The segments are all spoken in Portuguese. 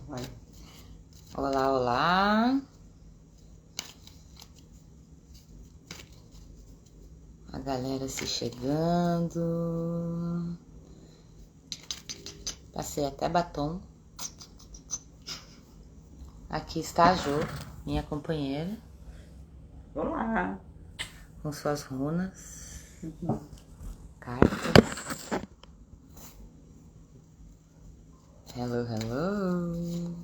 Vai. Olá, olá. A galera se chegando. Passei até batom. Aqui está a Jo, minha companheira. Olá. Com suas runas. Cartas. Hello, hello.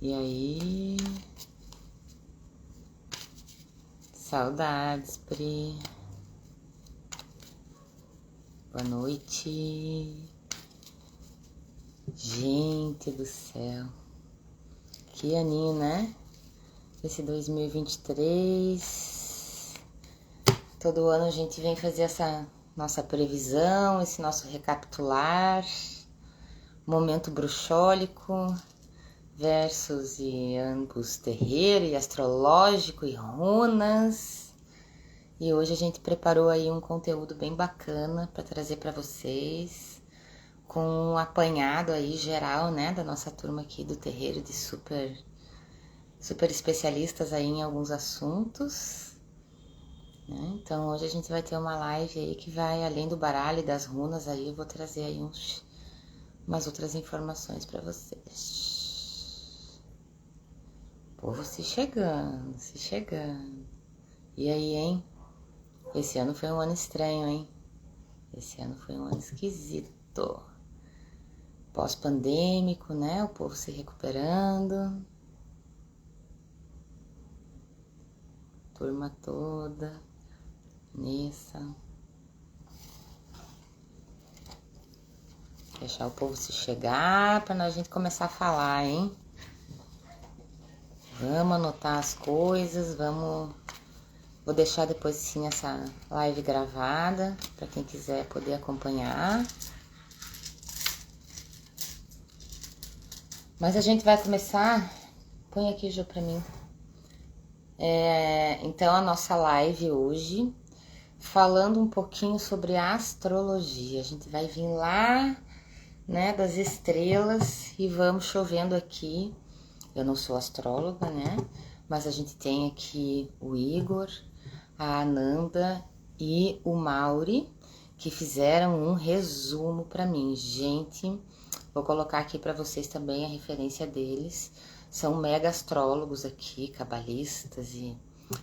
E aí? Saudades, Pri. Boa noite. Gente do céu. Que aninho, né? Esse 2023. Todo ano a gente vem fazer essa nossa previsão, esse nosso recapitular. Momento bruxólico versus e ambos terreiro e astrológico e runas. E hoje a gente preparou aí um conteúdo bem bacana para trazer para vocês, com um apanhado aí geral, né, da nossa turma aqui do terreiro de super especialistas aí em alguns assuntos, né? Então hoje a gente vai ter uma live aí que vai além do baralho e das runas aí, eu vou trazer aí umas outras informações para vocês. Povo se chegando. E aí, hein? Esse ano foi um ano estranho, hein? Esse ano foi um ano esquisito. Pós-pandêmico, né? O povo se recuperando. Turma toda. Nessa. Deixar o povo se chegar pra gente começar a falar, hein? Vamos anotar as coisas, vamos... Vou deixar depois sim essa live gravada para quem quiser poder acompanhar. Mas a gente vai começar... Põe aqui, Jô, pra mim. Então a nossa live hoje, falando um pouquinho sobre a astrologia. A gente vai vir lá, né, das estrelas e vamos chovendo aqui. Eu não sou astróloga, né? Mas a gente tem aqui o Igor, a Ananda e o Mauri, que fizeram um resumo para mim. Gente, vou colocar aqui para vocês também a referência deles. São mega astrólogos aqui, cabalistas e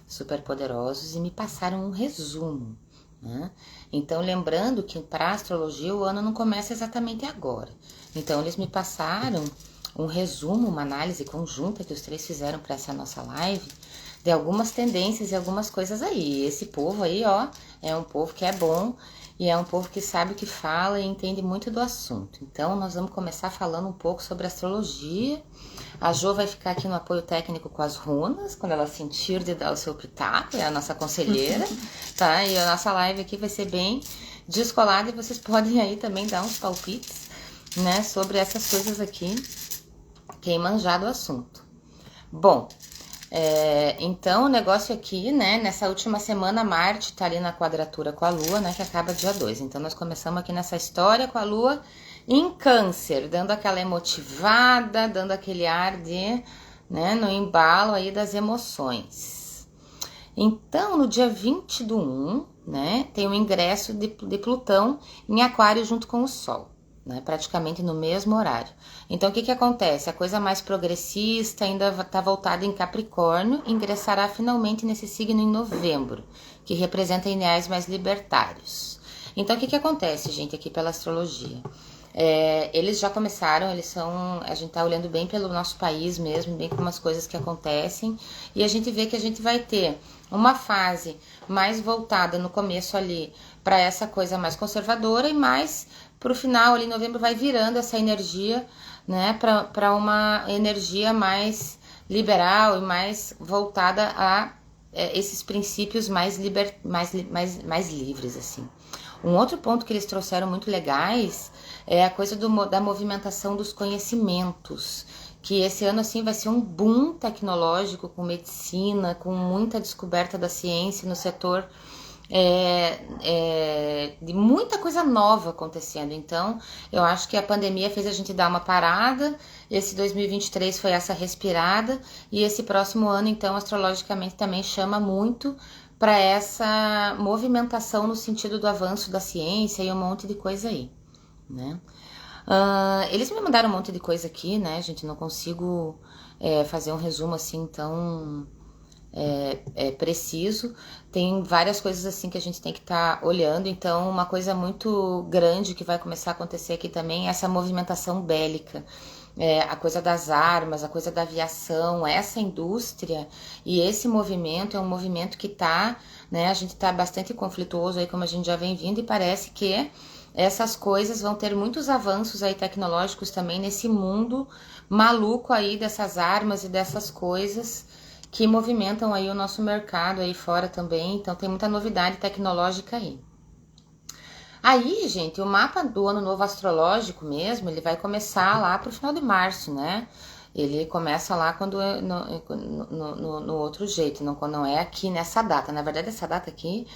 super poderosos, e me passaram um resumo, né? Então, lembrando que para astrologia o ano não começa exatamente agora. Então, eles me passaram um resumo, uma análise conjunta que os três fizeram para essa nossa live, de algumas tendências e algumas coisas aí. Esse povo aí, ó, é um povo que é bom e é um povo que sabe o que fala e entende muito do assunto. Então, nós vamos começar falando um pouco sobre astrologia. A Jo vai ficar aqui no apoio técnico com as runas, quando ela sentir de dar o seu pitaco, é a nossa conselheira, tá? E a nossa live aqui vai ser bem descolada e vocês podem aí também dar uns palpites, né, sobre essas coisas aqui, quem manjar do assunto. Bom, então o negócio aqui, né, nessa última semana Marte tá ali na quadratura com a Lua, né, que acaba dia 2. Então nós começamos aqui nessa história com a Lua em Câncer, dando aquela emotivada, dando aquele ar de, né, no embalo aí das emoções. Então no dia 20 do 1, né, tem o ingresso de Plutão em Aquário junto com o Sol, né, praticamente no mesmo horário. Então o que acontece? A coisa mais progressista ainda está voltada em Capricórnio, ingressará finalmente nesse signo em novembro, que representa ideais mais libertários. Então o que acontece, gente, aqui pela astrologia? Eles já começaram, a gente tá olhando bem pelo nosso país mesmo, bem como as coisas que acontecem, e a gente vê que a gente vai ter uma fase mais voltada no começo ali para essa coisa mais conservadora e mais pro final ali em novembro vai virando essa energia, né, para uma energia mais liberal e mais voltada a esses princípios mais livres, assim. Um outro ponto que eles trouxeram muito legais é a coisa da movimentação dos conhecimentos, que esse ano assim vai ser um boom tecnológico com medicina, com muita descoberta da ciência no setor de muita coisa nova acontecendo. Então, eu acho que a pandemia fez a gente dar uma parada, esse 2023 foi essa respirada, e esse próximo ano, então, astrologicamente também chama muito para essa movimentação no sentido do avanço da ciência e um monte de coisa aí, né? Eles me mandaram um monte de coisa aqui, né, gente? Não consigo fazer um resumo assim tão preciso. Tem várias coisas assim que a gente tem que estar olhando. Então, uma coisa muito grande que vai começar a acontecer aqui também é essa movimentação bélica. A coisa das armas, a coisa da aviação, essa indústria e esse movimento é um movimento que tá, né, a gente tá bastante conflituoso aí, como a gente já vem vindo, e parece que essas coisas vão ter muitos avanços aí tecnológicos também nesse mundo maluco aí dessas armas e dessas coisas que movimentam aí o nosso mercado aí fora também. Então tem muita novidade tecnológica aí. Aí, gente, o mapa do ano novo astrológico mesmo, ele vai começar lá pro final de março, né? Ele começa lá quando no outro jeito, não é aqui nessa data. Na verdade, essa data aqui,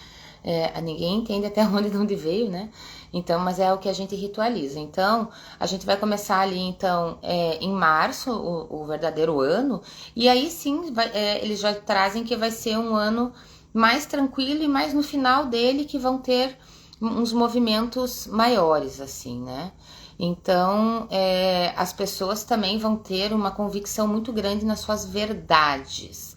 ninguém entende até onde veio, né? Então, mas é o que a gente ritualiza. Então, a gente vai começar ali, então, em março, o verdadeiro ano, e aí sim, eles já trazem que vai ser um ano mais tranquilo e mais no final dele que vão ter uns movimentos maiores, assim, né? Então, as pessoas também vão ter uma convicção muito grande nas suas verdades.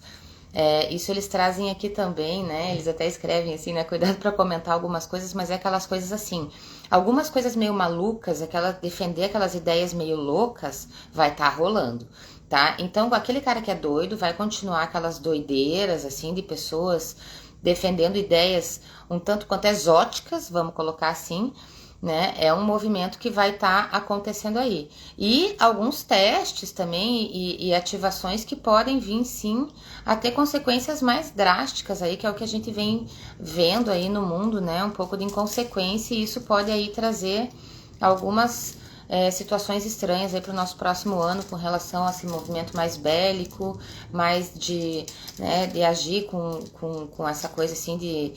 Isso eles trazem aqui também, né? Eles até escrevem assim, né? Cuidado para comentar algumas coisas, mas é aquelas coisas assim. Algumas coisas meio malucas, defender aquelas ideias meio loucas, vai estar rolando, tá? Então, aquele cara que é doido vai continuar aquelas doideiras, assim, de pessoas defendendo ideias um tanto quanto exóticas, vamos colocar assim, né? É um movimento que vai estar acontecendo aí. E alguns testes também e ativações que podem vir sim a ter consequências mais drásticas aí, que é o que a gente vem vendo aí no mundo, né? Um pouco de inconsequência, e isso pode aí trazer algumas situações estranhas aí para o nosso próximo ano com relação a esse movimento mais bélico, mais de agir com essa coisa assim de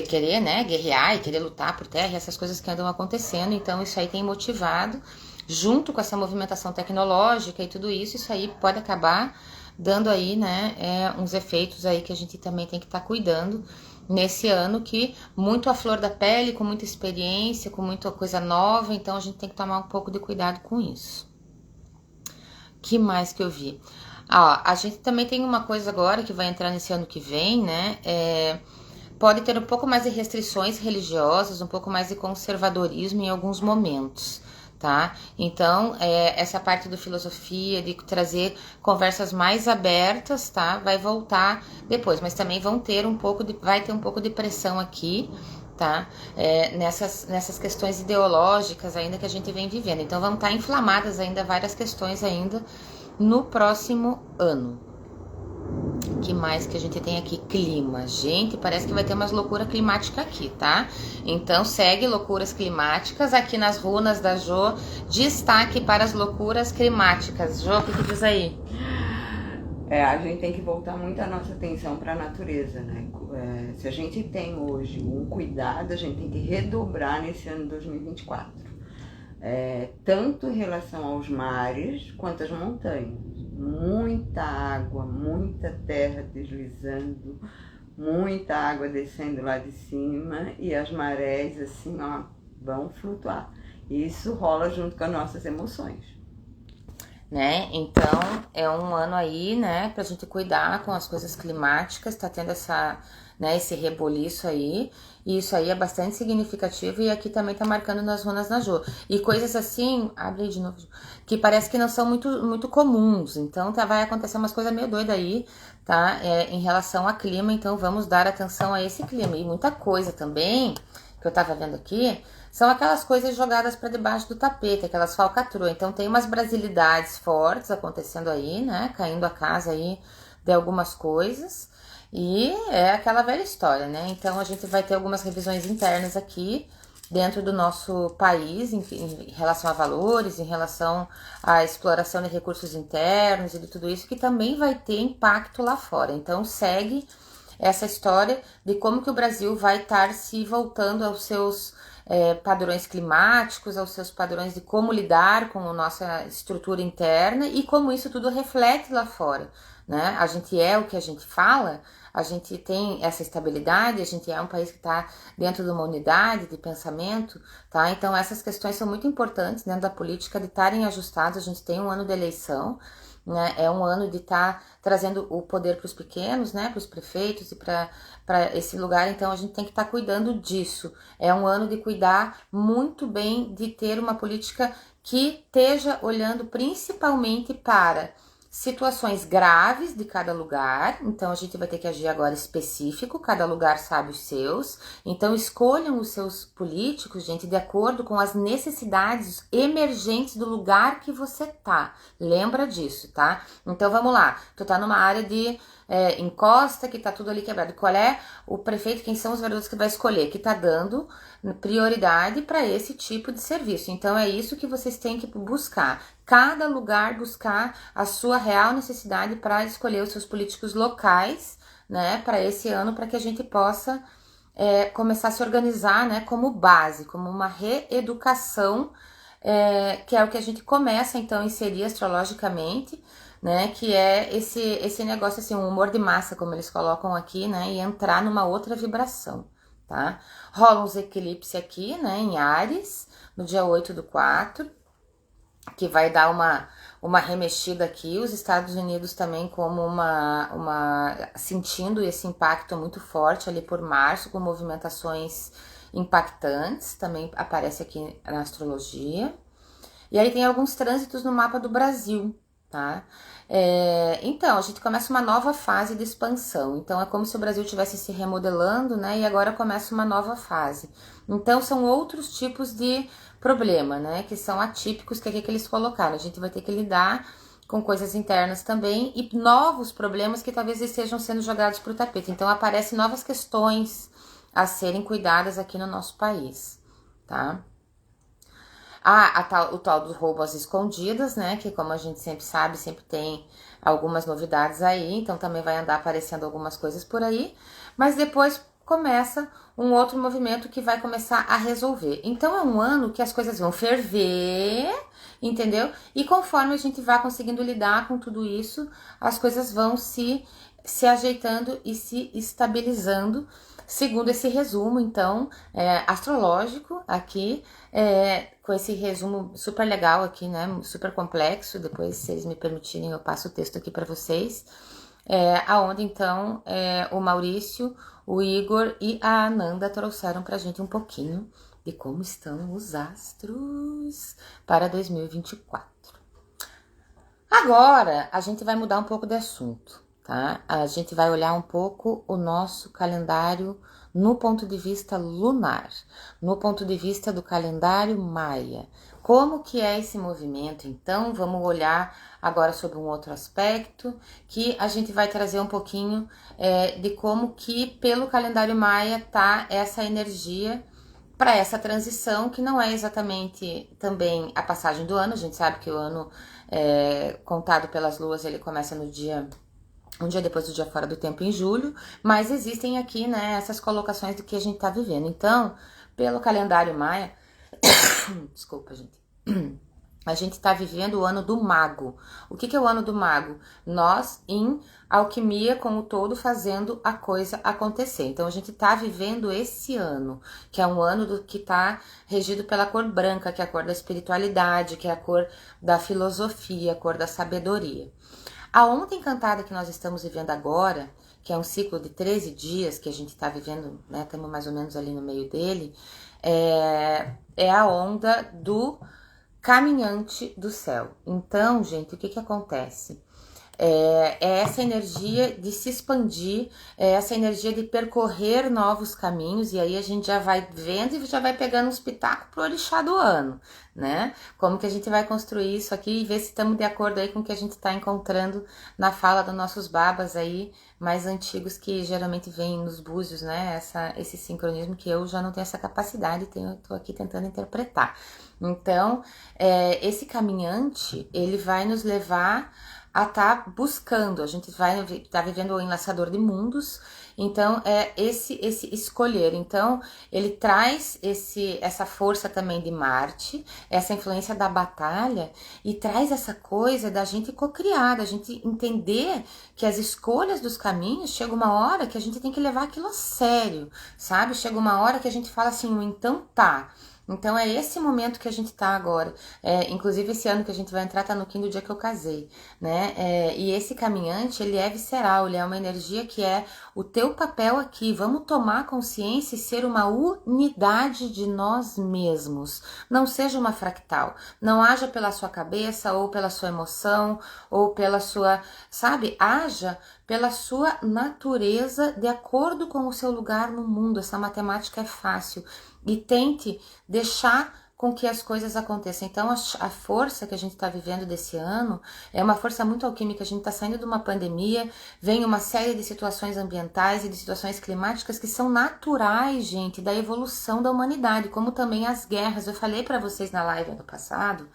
querer, né, guerrear e querer lutar por terra, essas coisas que andam acontecendo. Então isso aí tem motivado, junto com essa movimentação tecnológica e tudo isso, isso aí pode acabar dando aí, né, uns efeitos aí que a gente também tem que estar cuidando nesse ano, que muito à flor da pele, com muita experiência, com muita coisa nova, então a gente tem que tomar um pouco de cuidado com isso. Que mais que eu vi? A gente também tem uma coisa agora que vai entrar nesse ano que vem, né? Pode ter um pouco mais de restrições religiosas, um pouco mais de conservadorismo em alguns momentos, tá? Então, essa parte do filosofia, de trazer conversas mais abertas, tá? Vai voltar depois, mas também vai ter um pouco de pressão aqui, tá? Nessas questões ideológicas ainda que a gente vem vivendo. Então, vão estar inflamadas ainda várias questões ainda no próximo ano. Que mais que a gente tem aqui? Clima. Gente, parece que vai ter umas loucuras climáticas aqui, tá? Então segue loucuras climáticas aqui nas runas da Jo. Destaque para as loucuras climáticas. Jo, o que diz aí? A gente tem que voltar muito a nossa atenção para a natureza, né? Se a gente tem hoje um cuidado, a gente tem que redobrar nesse ano 2024. Tanto em relação aos mares quanto às montanhas. Muita água, muita terra deslizando, muita água descendo lá de cima, e as marés assim, ó, vão flutuar. Isso rola junto com as nossas emoções. Né? Então, é um ano aí, né, pra gente cuidar com as coisas climáticas, tá tendo esse reboliço aí, e isso aí é bastante significativo, e aqui também tá marcando nas runas na Jo. E coisas assim, abre aí de novo, que parece que não são muito, muito comuns, então vai acontecer umas coisas meio doidas aí, tá, em relação a clima, então vamos dar atenção a esse clima. E muita coisa também, que eu tava vendo aqui, são aquelas coisas jogadas para debaixo do tapete, aquelas falcatruas. Então tem umas brasilidades fortes acontecendo aí, né? Caindo a casa aí de algumas coisas. E é aquela velha história, né? Então a gente vai ter algumas revisões internas aqui dentro do nosso país em relação a valores, em relação à exploração de recursos internos e de tudo isso, que também vai ter impacto lá fora. Então segue essa história de como que o Brasil vai estar se voltando aos seus padrões climáticos, aos seus padrões de como lidar com a nossa estrutura interna e como isso tudo reflete lá fora, né? A gente é o que a gente fala, a gente tem essa estabilidade, a gente é um país que está dentro de uma unidade de pensamento, tá? Então essas questões são muito importantes dentro da política de estarem ajustadas. A gente tem um ano de eleição, né? É um ano de estar trazendo o poder para os pequenos, né? Para os prefeitos e para esse lugar. Então a gente tem que estar cuidando disso. É um ano de cuidar muito bem de ter uma política que esteja olhando principalmente para situações graves de cada lugar. Então a gente vai ter que agir agora específico, cada lugar sabe os seus. Então escolham os seus políticos, gente, de acordo com as necessidades emergentes do lugar que você tá. Lembra disso, tá? Então vamos lá, tu tá numa área de encosta, que tá tudo ali quebrado. Qual é o prefeito, quem são os vereadores que vai escolher, que tá dando prioridade para esse tipo de serviço? Então é isso que vocês têm que buscar. Cada lugar buscar a sua real necessidade para escolher os seus políticos locais, né, para esse ano, para que a gente possa começar a se organizar, né, como base, como uma reeducação, que é o que a gente começa então a inserir astrologicamente, né, que é esse negócio assim, um humor de massa, como eles colocam aqui, né, e entrar numa outra vibração, tá? Rola uns eclipse aqui, né, em Áries, no dia 8/4, que vai dar uma remexida aqui, os Estados Unidos também como sentindo esse impacto muito forte ali por março, com movimentações impactantes, também aparece aqui na astrologia. E aí tem alguns trânsitos no mapa do Brasil, tá? Então, a gente começa uma nova fase de expansão. Então, é como se o Brasil estivesse se remodelando, né? E agora começa uma nova fase. Então, são outros tipos de problema, né? Que são atípicos, que é que eles colocaram. A gente vai ter que lidar com coisas internas também e novos problemas que talvez estejam sendo jogados para o tapete. Então, aparecem novas questões a serem cuidadas aqui no nosso país, tá? O tal dos roubos escondidas, né? Que como a gente sempre sabe, sempre tem algumas novidades aí. Então também vai andar aparecendo algumas coisas por aí. Mas depois começa um outro movimento que vai começar a resolver. Então é um ano que as coisas vão ferver, entendeu? E conforme a gente vai conseguindo lidar com tudo isso, as coisas vão se ajeitando e se estabilizando. Segundo esse resumo, então, astrológico aqui, com esse resumo super legal aqui, né, super complexo, depois, se eles me permitirem, eu passo o texto aqui para vocês, aonde, então, o Maurício, o Igor e a Ananda trouxeram pra gente um pouquinho de como estão os astros para 2024. Agora, a gente vai mudar um pouco de assunto, tá? A gente vai olhar um pouco o nosso calendário no ponto de vista lunar, no ponto de vista do calendário maia. Como que é esse movimento? Então, vamos olhar agora sobre um outro aspecto, que a gente vai trazer um pouquinho de como que pelo calendário maia tá essa energia para essa transição, que não é exatamente também a passagem do ano. A gente sabe que o ano contado pelas luas, ele começa um dia depois do dia fora do tempo, em julho, mas existem aqui, né, essas colocações do que a gente tá vivendo. Então, pelo calendário maia, desculpa, gente, a gente tá vivendo o ano do mago. O que é o ano do mago? Nós, em alquimia, como todo, fazendo a coisa acontecer. Então, a gente tá vivendo esse ano, que é um ano que tá regido pela cor branca, que é a cor da espiritualidade, que é a cor da filosofia, a cor da sabedoria. A onda encantada que nós estamos vivendo agora, que é um ciclo de 13 dias que a gente está vivendo, né? Estamos mais ou menos ali no meio dele, é a onda do caminhante do céu. Então, gente, o que acontece? É essa energia de se expandir, é essa energia de percorrer novos caminhos, e aí a gente já vai vendo e já vai pegando uns pitacos pro orixá do ano, né? Como que a gente vai construir isso aqui e ver se estamos de acordo aí com o que a gente tá encontrando na fala dos nossos babas aí, mais antigos, que geralmente vêm nos búzios, né? Esse sincronismo que eu já não tenho essa capacidade, tô aqui tentando interpretar. Então, esse caminhante, ele vai nos levar a estar buscando. A gente vai estar vivendo o enlaçador de mundos, então é esse escolher. Então ele traz essa força também de Marte, essa influência da batalha, e traz essa coisa da gente cocriar, da gente entender que as escolhas dos caminhos, chega uma hora que a gente tem que levar aquilo a sério, sabe? Chega uma hora que a gente fala assim, então tá. Então é esse momento que a gente tá agora. Inclusive esse ano que a gente vai entrar tá no quinto dia que eu casei, né? E esse caminhante, ele é visceral, ele é uma energia que é o teu papel aqui. Vamos tomar consciência e ser uma unidade de nós mesmos. Não seja uma fractal. Não haja pela sua cabeça ou pela sua emoção ou pela sua, sabe? Haja pela sua natureza de acordo com o seu lugar no mundo. Essa matemática é fácil. E tente deixar com que as coisas aconteçam. Então a força que a gente está vivendo desse ano é uma força muito alquímica. A gente está saindo de uma pandemia, vem uma série de situações ambientais e de situações climáticas que são naturais, gente, da evolução da humanidade, como também as guerras. Eu falei para vocês na live ano passado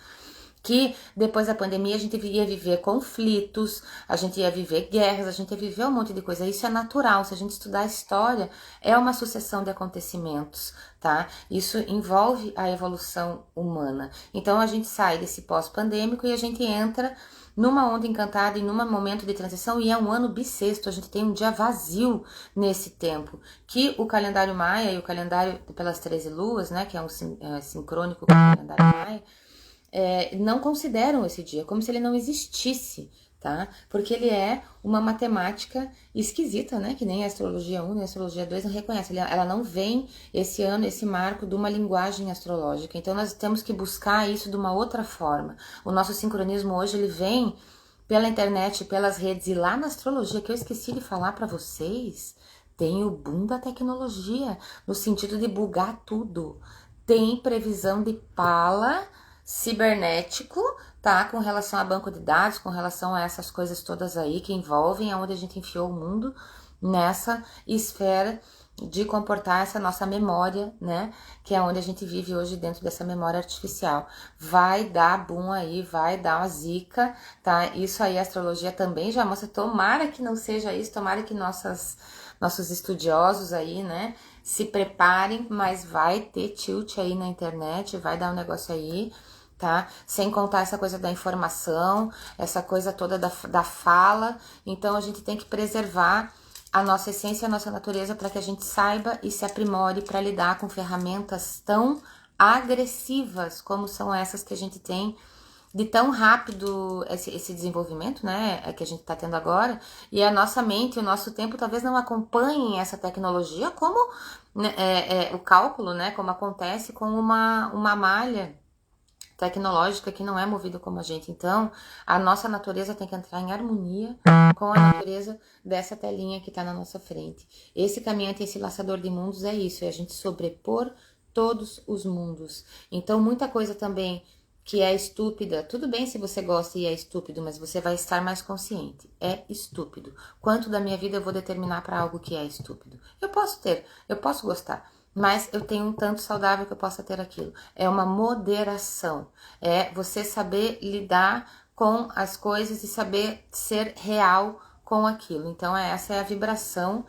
que depois da pandemia a gente ia viver conflitos, a gente ia viver guerras, a gente ia viver um monte de coisa. Isso é natural. Se a gente estudar a história, é uma sucessão de acontecimentos, tá? Isso envolve a evolução humana. Então a gente sai desse pós-pandêmico e a gente entra numa onda encantada e num momento de transição, e é um ano bissexto. A gente tem um dia vazio nesse tempo, que o calendário maia e o calendário pelas 13 luas, né, que é sincrônico com o calendário maia, não consideram esse dia, como se ele não existisse, tá? Porque ele é uma matemática esquisita, né? Que nem a astrologia 1 nem a astrologia 2 não reconhece. Ela não vem esse ano, esse marco de uma linguagem astrológica. Então nós temos que buscar isso de uma outra forma. O nosso sincronismo hoje, ele vem pela internet, pelas redes, e lá na astrologia, que eu esqueci de falar para vocês, tem o boom da tecnologia, no sentido de bugar tudo. Tem previsão de pala cibernético, tá? Com relação a banco de dados, com relação a essas coisas todas aí que envolvem aonde a gente enfiou o mundo nessa esfera de comportar essa nossa memória, né? Que é onde a gente vive hoje, dentro dessa memória artificial. Vai dar boom aí, vai dar uma zica, tá? Isso aí a astrologia também já mostra. Tomara que não seja isso, tomara que nossos estudiosos aí, né, se preparem, mas vai ter tilt aí na internet, vai dar um negócio aí, tá? Sem contar essa coisa da informação, essa coisa toda da fala. Então a gente tem que preservar a nossa essência, a nossa natureza, para que a gente saiba e se aprimore para lidar com ferramentas tão agressivas como são essas que a gente tem, de tão rápido esse desenvolvimento, né, que a gente está tendo agora, e a nossa mente, o nosso tempo talvez não acompanhem essa tecnologia, como né, o cálculo, né, como acontece com uma malha tecnológica que não é movida como a gente. Então, a nossa natureza tem que entrar em harmonia com a natureza dessa telinha que está na nossa frente. Esse caminhante, esse laçador de mundos é isso, é a gente sobrepor todos os mundos. Então, muita coisa também que é estúpida, tudo bem se você gosta e é estúpido, mas você vai estar mais consciente. É estúpido. Quanto da minha vida eu vou determinar para algo que é estúpido? Eu posso gostar, mas eu tenho um tanto saudável que eu possa ter aquilo. É uma moderação. É você saber lidar com as coisas e saber ser real com aquilo. Então essa é a vibração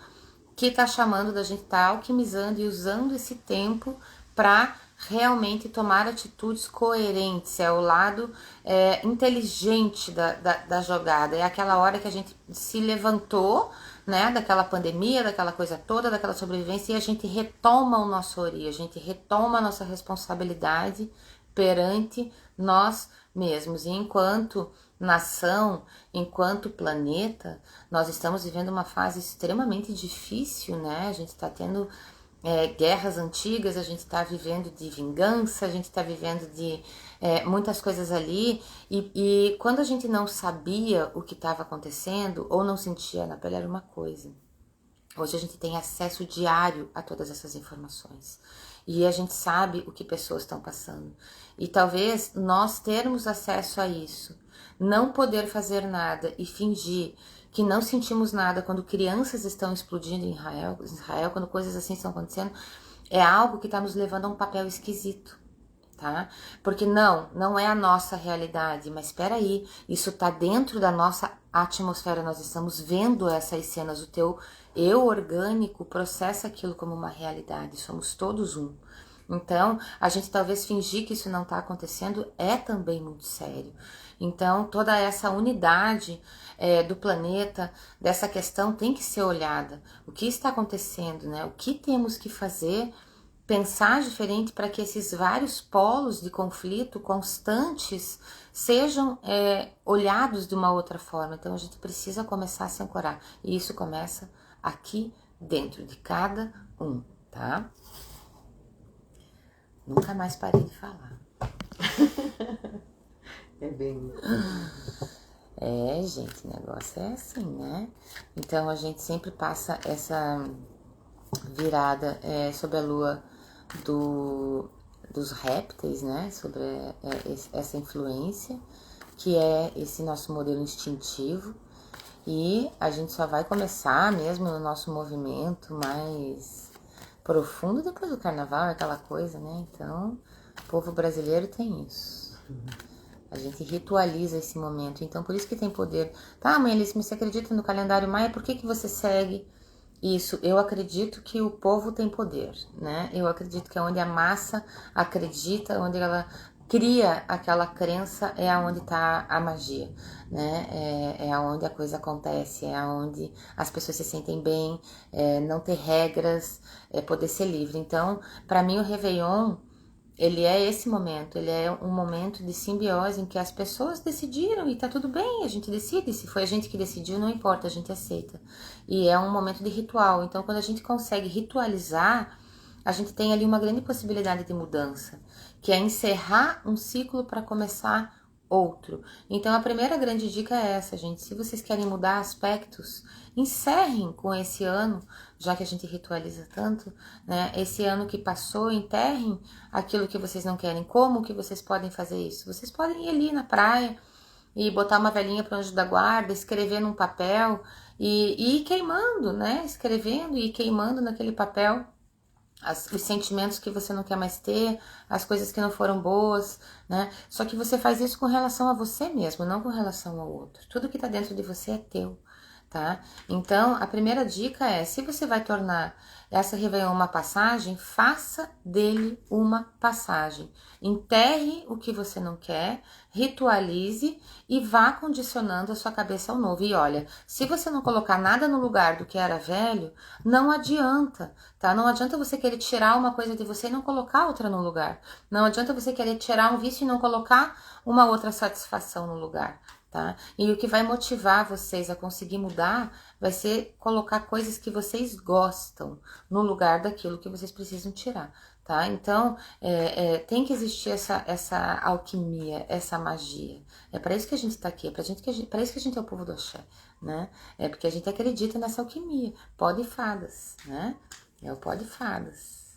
que está chamando da gente estar alquimizando e usando esse tempo para realmente tomar atitudes coerentes. É o lado inteligente da jogada. É aquela hora que a gente se levantou, né, daquela pandemia, daquela coisa toda, daquela sobrevivência, e a gente retoma o nosso ori, a gente retoma a nossa responsabilidade perante nós mesmos. E enquanto nação, enquanto planeta, nós estamos vivendo uma fase extremamente difícil, né? A gente está tendo guerras antigas, a gente está vivendo de vingança, a gente está vivendo de muitas coisas ali, e quando a gente não sabia o que estava acontecendo, ou não sentia na pele, era uma coisa. Hoje a gente tem acesso diário a todas essas informações, e a gente sabe o que pessoas estão passando, e talvez nós termos acesso a isso, não poder fazer nada e fingir que não sentimos nada quando crianças estão explodindo em Israel, quando coisas assim estão acontecendo, é algo que está nos levando a um papel esquisito, tá? Porque não é a nossa realidade, mas espera aí, isso tá dentro da nossa atmosfera, nós estamos vendo essas cenas, o teu eu orgânico processa aquilo como uma realidade, somos todos um. Então, a gente talvez fingir que isso não está acontecendo é também muito sério. Então, toda essa unidade do planeta, dessa questão tem que ser olhada. O que está acontecendo, né? O que temos que fazer, pensar diferente para que esses vários polos de conflito constantes sejam olhados de uma outra forma. Então, a gente precisa começar a se ancorar. E isso começa aqui dentro de cada um, tá? Nunca mais parei de falar. É bem... Gente, o negócio é assim, né? Então a gente sempre passa essa virada sobre a lua dos répteis, né? Sobre essa influência, que é esse nosso modelo instintivo. E a gente só vai começar mesmo no nosso movimento mais profundo depois do carnaval, aquela coisa, né? Então, o povo brasileiro tem isso. A gente ritualiza esse momento. Então, por isso que tem poder. Tá, mãe Alice, mas você acredita no calendário maia? Por que você segue isso? Eu acredito que o povo tem poder, né? Eu acredito que é onde a massa acredita, onde ela cria aquela crença, é aonde está a magia, né? É aonde a coisa acontece, é aonde as pessoas se sentem bem, não ter regras, poder ser livre. Então, para mim, o Réveillon, ele é esse momento, ele é um momento de simbiose em que as pessoas decidiram e tá tudo bem, a gente decide, se foi a gente que decidiu, não importa, a gente aceita. E é um momento de ritual, então quando a gente consegue ritualizar, a gente tem ali uma grande possibilidade de mudança, que é encerrar um ciclo para começar outro. Então a primeira grande dica é essa, gente, se vocês querem mudar aspectos, encerrem com esse ano, já que a gente ritualiza tanto, né? Esse ano que passou, enterrem aquilo que vocês não querem. Como que vocês podem fazer isso? Vocês podem ir ali na praia e botar uma velhinha para o anjo da guarda, escrever num papel e ir queimando, né? Escrevendo e queimando naquele papel os sentimentos que você não quer mais ter, as coisas que não foram boas, né? Só que você faz isso com relação a você mesmo, não com relação ao outro. Tudo que tá dentro de você é teu, tá? Então, a primeira dica é, se você vai tornar essa Réveillon uma passagem, faça dele uma passagem. Enterre o que você não quer, ritualize e vá condicionando a sua cabeça ao novo. E olha, se você não colocar nada no lugar do que era velho, não adianta, tá? Não adianta você querer tirar uma coisa de você e não colocar outra no lugar. Não adianta você querer tirar um vício e não colocar uma outra satisfação no lugar, tá? E o que vai motivar vocês a conseguir mudar vai ser colocar coisas que vocês gostam no lugar daquilo que vocês precisam tirar, tá? Então, tem que existir essa alquimia, essa magia. É para isso que a gente tá aqui, é para isso que a gente é o povo do axé, né? É porque a gente acredita nessa alquimia, pó de fadas, né? É o pó de fadas.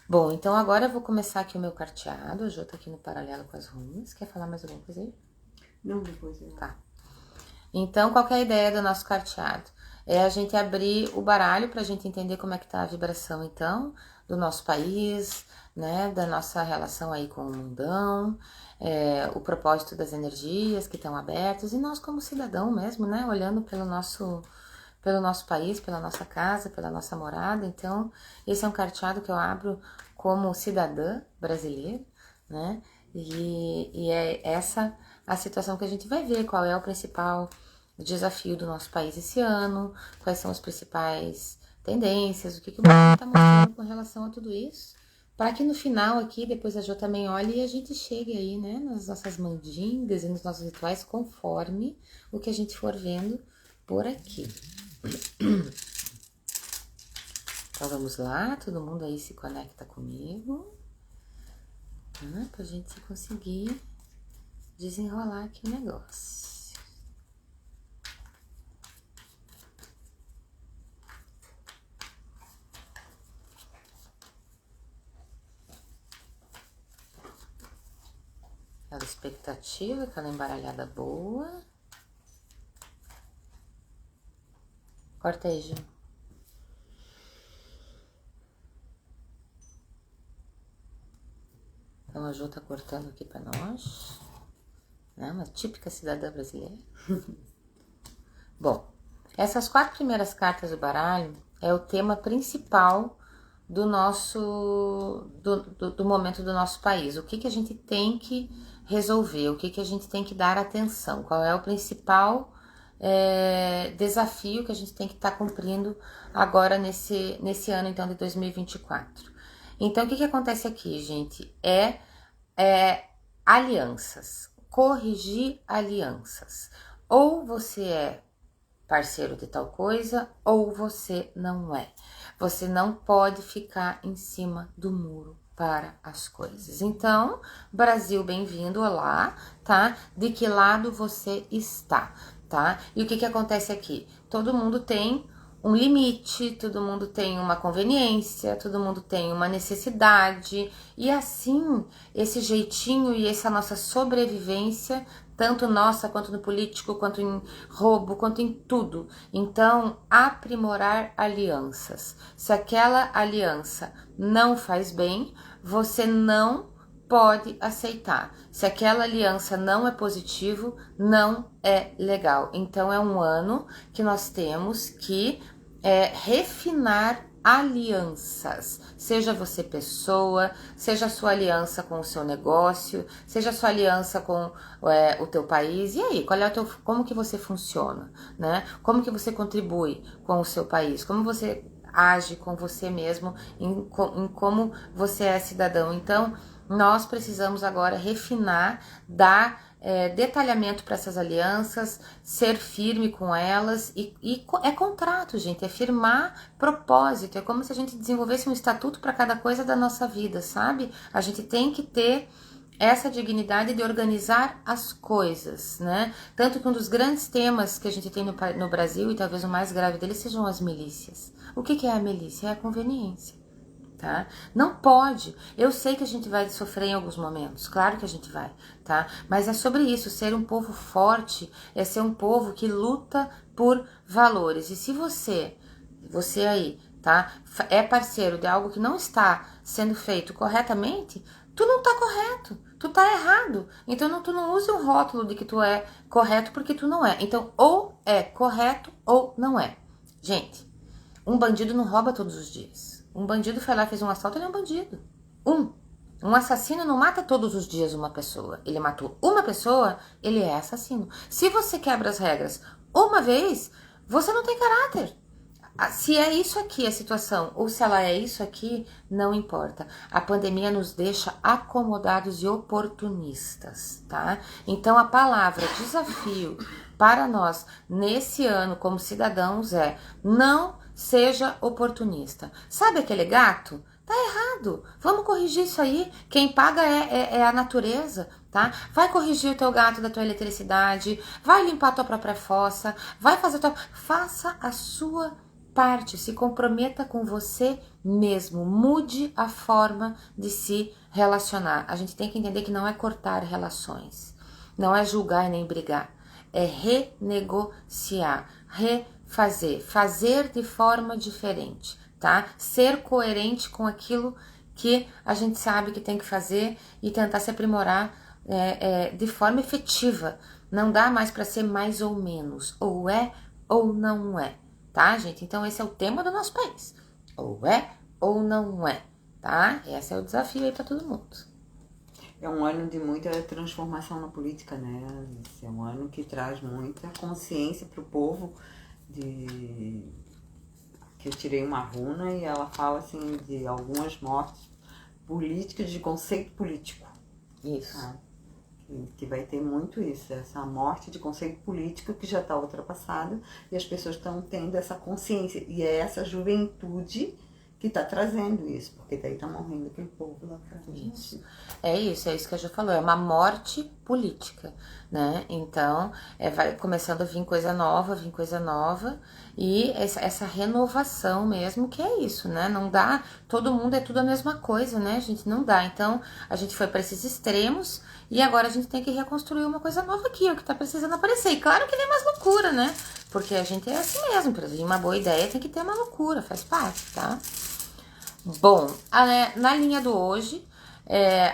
Bom, então agora eu vou começar aqui o meu carteado. A Jo tá aqui no paralelo com as runas. Quer falar mais alguma coisa aí? Não, depois eu... Tá. Então, qual que é a ideia do nosso carteado? É a gente abrir o baralho pra gente entender como é que tá a vibração, então, do nosso país, né, da nossa relação aí com o mundão, o propósito das energias que estão abertas, e nós como cidadão mesmo, né, olhando pelo nosso país, pela nossa casa, pela nossa morada. Então, esse é um carteado que eu abro como cidadã brasileira, né? E é essa a situação que a gente vai ver, qual é o principal desafio do nosso país esse ano, quais são as principais tendências, o que o mundo está mostrando com relação a tudo isso, para que no final aqui, depois a Jo também olhe e a gente chegue aí, né, nas nossas mandingas e nos nossos rituais, conforme o que a gente for vendo por aqui. Então vamos lá, todo mundo aí se conecta comigo, tá? Pra gente conseguir desenrolar aqui o negócio. Aquela expectativa, aquela embaralhada boa. Corta aí, Ju. Então a Jô tá cortando aqui pra nós, né? Uma típica cidadã brasileira. Bom, essas 4 primeiras cartas do baralho é o tema principal do nosso do momento do nosso país. O que a gente tem que resolver, o que a gente tem que dar atenção, qual é o principal desafio que a gente tem que estar cumprindo agora nesse ano então de 2024. Então o que acontece aqui, gente? Alianças, corrigir alianças. Ou você é parceiro de tal coisa, ou você não é. Você não pode ficar em cima do muro para as coisas. Então, Brasil, bem-vindo, olá, tá? De que lado você está, tá? E o que acontece aqui? Todo mundo tem um limite, todo mundo tem uma conveniência, todo mundo tem uma necessidade, e assim, esse jeitinho e essa nossa sobrevivência, tanto nossa, quanto no político, quanto em roubo, quanto em tudo. Então, aprimorar alianças. Se aquela aliança não faz bem, você não pode aceitar. Se aquela aliança não é positivo, não é legal. Então, é um ano que nós temos que refinar alianças, seja você pessoa, seja a sua aliança com o seu negócio, seja a sua aliança com o teu país. E aí, como que você funciona, né? Como que você contribui com o seu país? Como você age com você mesmo, em como você é cidadão? Então, nós precisamos agora refinar, dar detalhamento para essas alianças, ser firme com elas, e é contrato, gente, é firmar propósito, é como se a gente desenvolvesse um estatuto para cada coisa da nossa vida, sabe? A gente tem que ter essa dignidade de organizar as coisas, né? Tanto que um dos grandes temas que a gente tem no Brasil, e talvez o mais grave deles, sejam as milícias. O que é a milícia? É a conveniência. Tá? Não pode. Eu sei que a gente vai sofrer em alguns momentos, claro que a gente vai, tá? Mas é sobre isso, ser um povo forte, é ser um povo que luta por valores. E se você aí, tá, é parceiro de algo que não está sendo feito corretamente, tu não tá correto, tu tá errado. Então tu não use um rótulo de que tu é correto porque tu não é. Então ou é correto ou não é. Gente, um bandido não rouba todos os dias. Um bandido foi lá e fez um assalto, ele é um bandido. Um assassino não mata todos os dias uma pessoa. Ele matou uma pessoa, ele é assassino. Se você quebra as regras uma vez, você não tem caráter. Se é isso aqui a situação, ou se ela é isso aqui, não importa. A pandemia nos deixa acomodados e oportunistas, tá? Então a palavra desafio para nós nesse ano como cidadãos é: não seja oportunista. Sabe aquele gato? Tá errado. Vamos corrigir isso aí. Quem paga é a natureza, tá? Vai corrigir o teu gato da tua eletricidade, vai limpar a tua própria fossa, vai fazer faça a sua parte, se comprometa com você mesmo, mude a forma de se relacionar. A gente tem que entender que não é cortar relações, não é julgar e nem brigar, é renegociar, refazer, fazer de forma diferente, tá? Ser coerente com aquilo que a gente sabe que tem que fazer e tentar se aprimorar de forma efetiva. Não dá mais para ser mais ou menos, ou é ou não é. Tá, gente? Então esse é o tema do nosso país. Ou é ou não é, tá? Esse é o desafio aí para todo mundo. É um ano de muita transformação na política, né? Esse é um ano que traz muita consciência para o povo que eu tirei uma runa e ela fala assim de algumas mortes políticas, de conceito político. Isso. Tá? Que vai ter muito isso, essa morte de conceito político que já está ultrapassada e as pessoas estão tendo essa consciência. E é essa juventude que está trazendo isso, porque daí está morrendo aquele povo lá fora. Isso. É isso que a Ju falou, é uma morte política, né? Então, vai começando a vir coisa nova, e essa renovação mesmo, que é isso, né? Não dá, todo mundo é tudo a mesma coisa, né, gente? Não dá. Então, a gente foi para esses extremos e agora a gente tem que reconstruir uma coisa nova aqui, o que tá precisando aparecer. E claro que vem mais loucura, né? Porque a gente é assim mesmo, para vir uma boa ideia tem que ter uma loucura, faz parte, tá? Bom, na linha do hoje,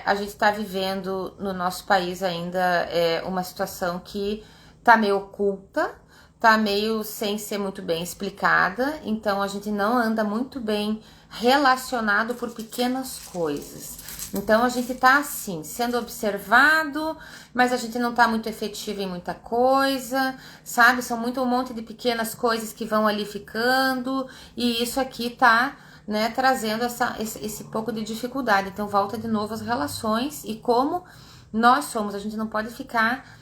a gente está vivendo no nosso país ainda uma situação que tá meio oculta, tá meio sem ser muito bem explicada, então a gente não anda muito bem relacionado por pequenas coisas. Então a gente tá assim, sendo observado, mas a gente não tá muito efetivo em muita coisa, sabe? São um monte de pequenas coisas que vão ali ficando, e isso aqui tá, né, trazendo esse pouco de dificuldade. Então volta de novo as relações e como nós somos, a gente não pode ficar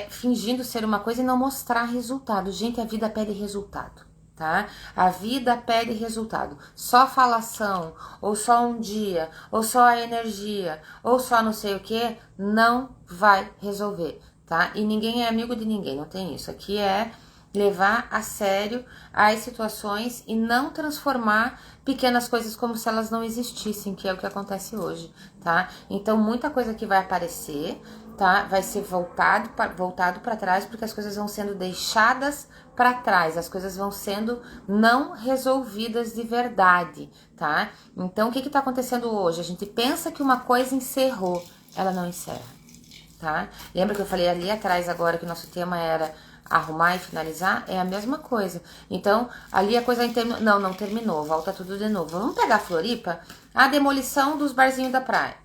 fingindo ser uma coisa e não mostrar resultado. Gente, a vida pede resultado, tá? A vida pede resultado. Só falação, ou só um dia, ou só a energia, ou só não sei o que, não vai resolver, tá? E ninguém é amigo de ninguém, não tem isso. Aqui é levar a sério as situações e não transformar pequenas coisas como se elas não existissem, que é o que acontece hoje, tá? Então muita coisa que vai aparecer, tá? Vai ser voltado para trás, porque as coisas vão sendo deixadas para trás, as coisas vão sendo não resolvidas de verdade, tá? Então o que tá acontecendo hoje? A gente pensa que uma coisa encerrou, ela não encerra, tá? Lembra que eu falei ali atrás agora que o nosso tema era arrumar e finalizar? É a mesma coisa. Então, ali a coisa não terminou, volta tudo de novo. Vamos pegar a Floripa, a demolição dos barzinhos da praia.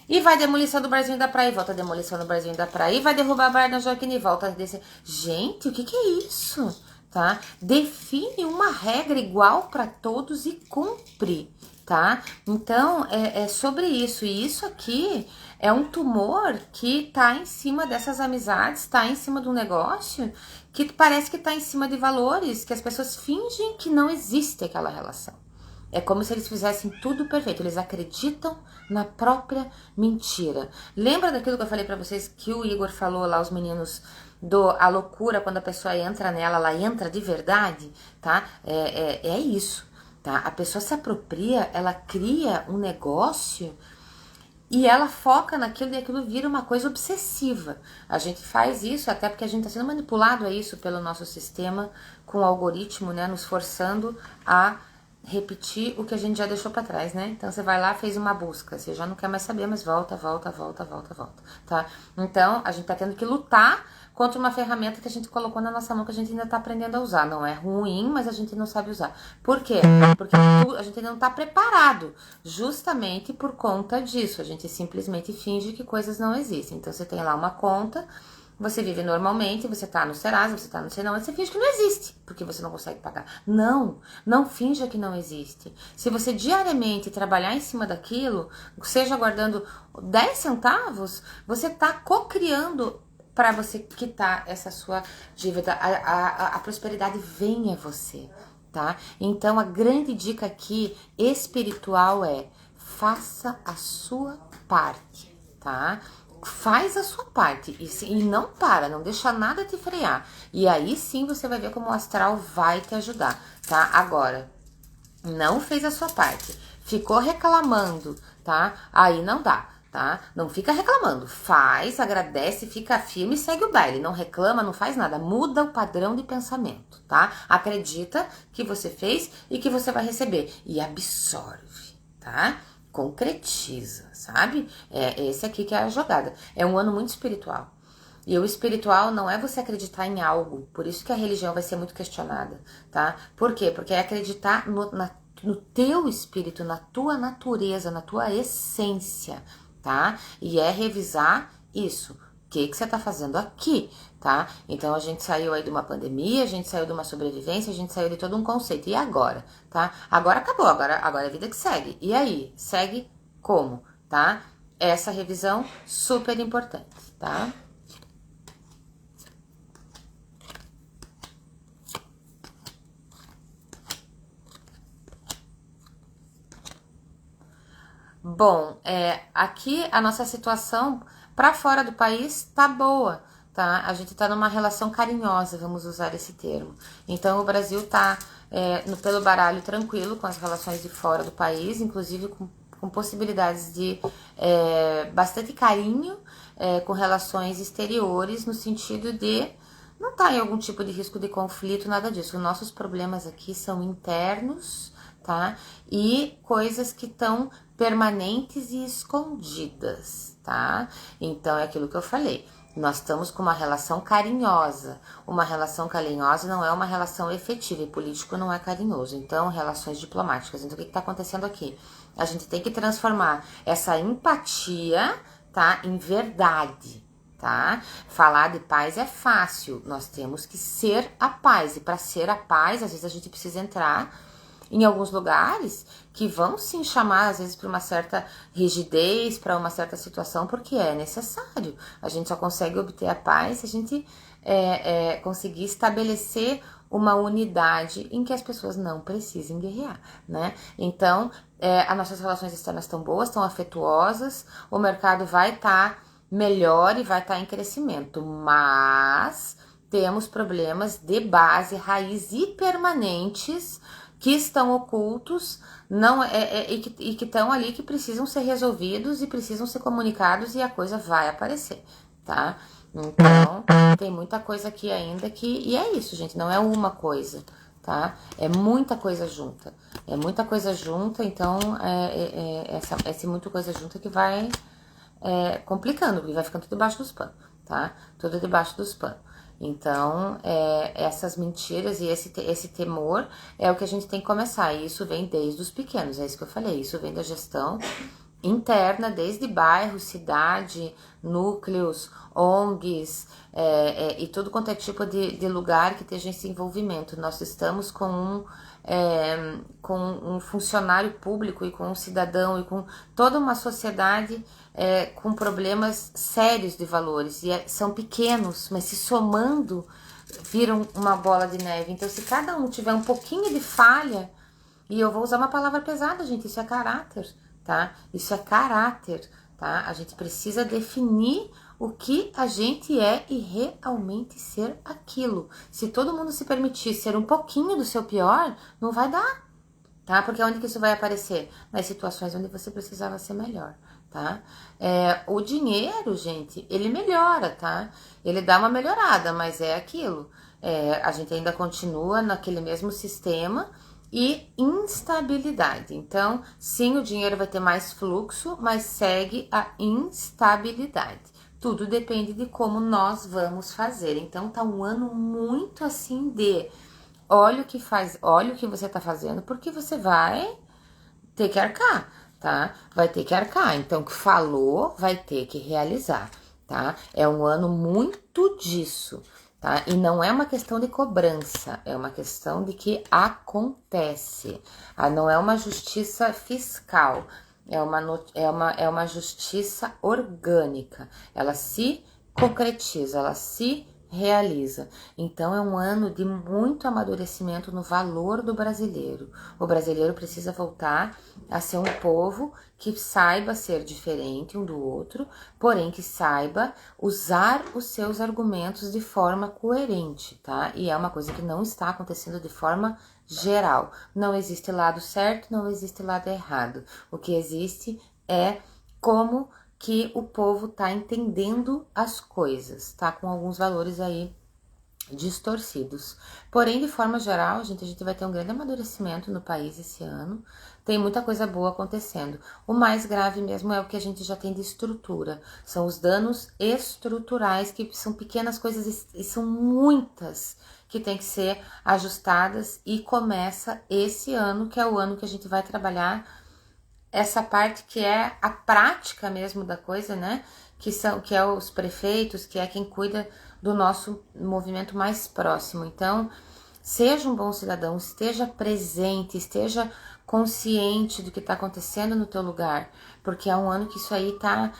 E vai demolição do barzinho da praia, e volta a demolição do barzinho da praia, e vai derrubar a bar da Joaquim e volta a descer. Gente, o que é isso? Tá? Define uma regra igual para todos e cumpre, tá? Então, é sobre isso. E isso aqui é um tumor que tá em cima dessas amizades, tá em cima do negócio, que parece que tá em cima de valores, que as pessoas fingem que não existe aquela relação. É como se eles fizessem tudo perfeito, eles acreditam na própria mentira. Lembra daquilo que eu falei pra vocês que o Igor falou lá, os meninos, a loucura, quando a pessoa entra nela, ela entra de verdade, tá? É isso, tá? A pessoa se apropria, ela cria um negócio e ela foca naquilo e aquilo vira uma coisa obsessiva. A gente faz isso até porque a gente está sendo manipulado a isso pelo nosso sistema com o algoritmo, né? Nos forçando a repetir o que a gente já deixou para trás, né? Então você vai lá, fez uma busca, você já não quer mais saber, mas volta, tá? Então a gente tá tendo que lutar contra uma ferramenta que a gente colocou na nossa mão que a gente ainda tá aprendendo a usar. Não é ruim, mas a gente não sabe usar. Por quê? Porque a gente ainda não tá preparado, justamente por conta disso. A gente simplesmente finge que coisas não existem. Então você tem lá uma conta, você vive normalmente, você tá no Serasa, você tá no sei não, você finge que não existe, porque você não consegue pagar. Não finja que não existe. Se você diariamente trabalhar em cima daquilo, seja guardando 10 centavos, você tá co-criando para você quitar essa sua dívida. A prosperidade vem a você, tá? Então a grande dica aqui espiritual é: faça a sua parte, tá? Faz a sua parte e não para, não deixa nada te frear. E aí sim você vai ver como o astral vai te ajudar, tá? Agora, não fez a sua parte, ficou reclamando, tá? Aí não dá, tá? Não fica reclamando, faz, agradece, fica firme e segue o baile. Não reclama, não faz nada, muda o padrão de pensamento, tá? Acredita que você fez e que você vai receber e absorve, tá? Concretiza, sabe? Esse aqui que é a jogada. É um ano muito espiritual. E o espiritual não é você acreditar em algo. Por isso que a religião vai ser muito questionada, tá? Por quê? Porque é acreditar no teu espírito, na tua natureza, na tua essência, tá? E é revisar isso. O que você tá fazendo aqui, tá? Então a gente saiu aí de uma pandemia, a gente saiu de uma sobrevivência, a gente saiu de todo um conceito. E agora, tá? Agora acabou, agora é a vida que segue. E aí, segue como, tá? Essa revisão super importante, tá? Bom, aqui a nossa situação para fora do país tá boa, tá? A gente tá numa relação carinhosa, vamos usar esse termo. Então o Brasil tá pelo baralho tranquilo com as relações de fora do país, inclusive com possibilidades de bastante carinho com relações exteriores, no sentido de não tá em algum tipo de risco de conflito, nada disso. Os nossos problemas aqui são internos, tá? E coisas que estão permanentes e escondidas, tá? Então é aquilo que eu falei. Nós estamos com uma relação carinhosa. Uma relação carinhosa não é uma relação efetiva, e político não é carinhoso. Então, relações diplomáticas. Então, o que está acontecendo aqui? A gente tem que transformar essa empatia, tá, em verdade, tá? Falar de paz é fácil. Nós temos que ser a paz. E para ser a paz, às vezes a gente precisa entrar em alguns lugares que vão sim chamar, às vezes, para uma certa rigidez, para uma certa situação, porque é necessário. A gente só consegue obter a paz se a gente conseguir estabelecer uma unidade em que as pessoas não precisem guerrear, né? Então, as nossas relações externas estão boas, estão afetuosas, o mercado vai estar melhor e vai estar em crescimento, mas temos problemas de base, raiz e permanentes que estão ocultos e que estão ali, que precisam ser resolvidos e precisam ser comunicados, e a coisa vai aparecer, tá? Então, tem muita coisa aqui ainda e é isso, gente, não é uma coisa, tá? É muita coisa junta. É muita coisa junta, então essa muita coisa junta que vai complicando, porque vai ficando tudo debaixo dos panos, tá? Tudo debaixo dos panos. Então, essas mentiras e esse temor é o que a gente tem que começar. E isso vem desde os pequenos, é isso que eu falei. Isso vem da gestão interna, desde bairro, cidade, núcleos, ONGs, e tudo quanto é tipo de lugar que esteja esse envolvimento. Nós estamos com um funcionário público e com um cidadão e com toda uma sociedade com problemas sérios de valores, e são pequenos, mas se somando viram uma bola de neve. Então, se cada um tiver um pouquinho de falha, e eu vou usar uma palavra pesada, gente, isso é caráter, tá? Isso é caráter, tá? A gente precisa definir o que a gente é e realmente ser aquilo. Se todo mundo se permitir ser um pouquinho do seu pior, não vai dar, tá? Porque onde que isso vai aparecer? Nas situações onde você precisava ser melhor, tá? O dinheiro, gente, ele melhora, tá? Ele dá uma melhorada, mas é aquilo. A gente ainda continua naquele mesmo sistema e instabilidade. Então, sim, o dinheiro vai ter mais fluxo, mas segue a instabilidade. Tudo depende de como nós vamos fazer. Então, tá um ano muito assim de olha o que você tá fazendo, porque você vai ter que arcar, tá? Vai ter que arcar. Então, o que falou, vai ter que realizar, tá? É um ano muito disso, tá? E não é uma questão de cobrança, é uma questão de que acontece. Não é uma justiça fiscal, é uma justiça orgânica. Ela se concretiza, ela se realiza. Então é um ano de muito amadurecimento no valor do brasileiro. O brasileiro precisa voltar a ser um povo que saiba ser diferente um do outro, porém que saiba usar os seus argumentos de forma coerente, tá? E é uma coisa que não está acontecendo de forma geral. Não existe lado certo, não existe lado errado. O que existe é como que o povo tá entendendo as coisas, tá? Com alguns valores aí distorcidos. Porém, de forma geral, gente, a gente vai ter um grande amadurecimento no país esse ano. Tem muita coisa boa acontecendo. O mais grave mesmo é o que a gente já tem de estrutura. São os danos estruturais, que são pequenas coisas e são muitas que tem que ser ajustadas, e começa esse ano, que é o ano que a gente vai trabalhar essa parte que é a prática mesmo da coisa, né? Que é os prefeitos, que é quem cuida do nosso movimento mais próximo. Então, seja um bom cidadão, esteja presente, esteja consciente do que está acontecendo no teu lugar, porque é um ano que isso aí tá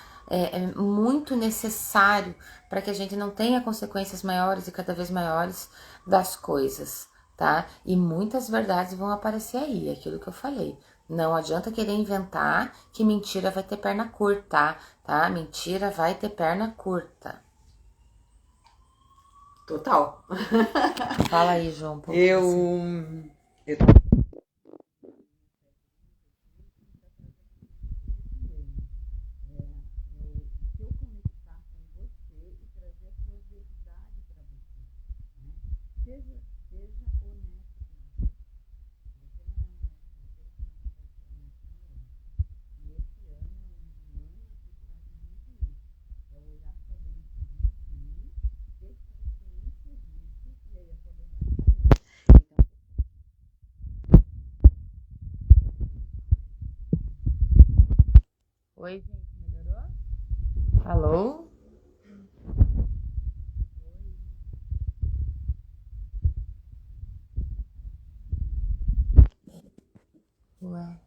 muito necessário para que a gente não tenha consequências maiores e cada vez maiores das coisas, tá? E muitas verdades vão aparecer aí, aquilo que eu falei. Não adianta querer inventar que mentira vai ter perna curta, tá? Mentira vai ter perna curta. Total. Fala aí, João. Um pouco eu Oi, gente, melhorou? Alô? Ué,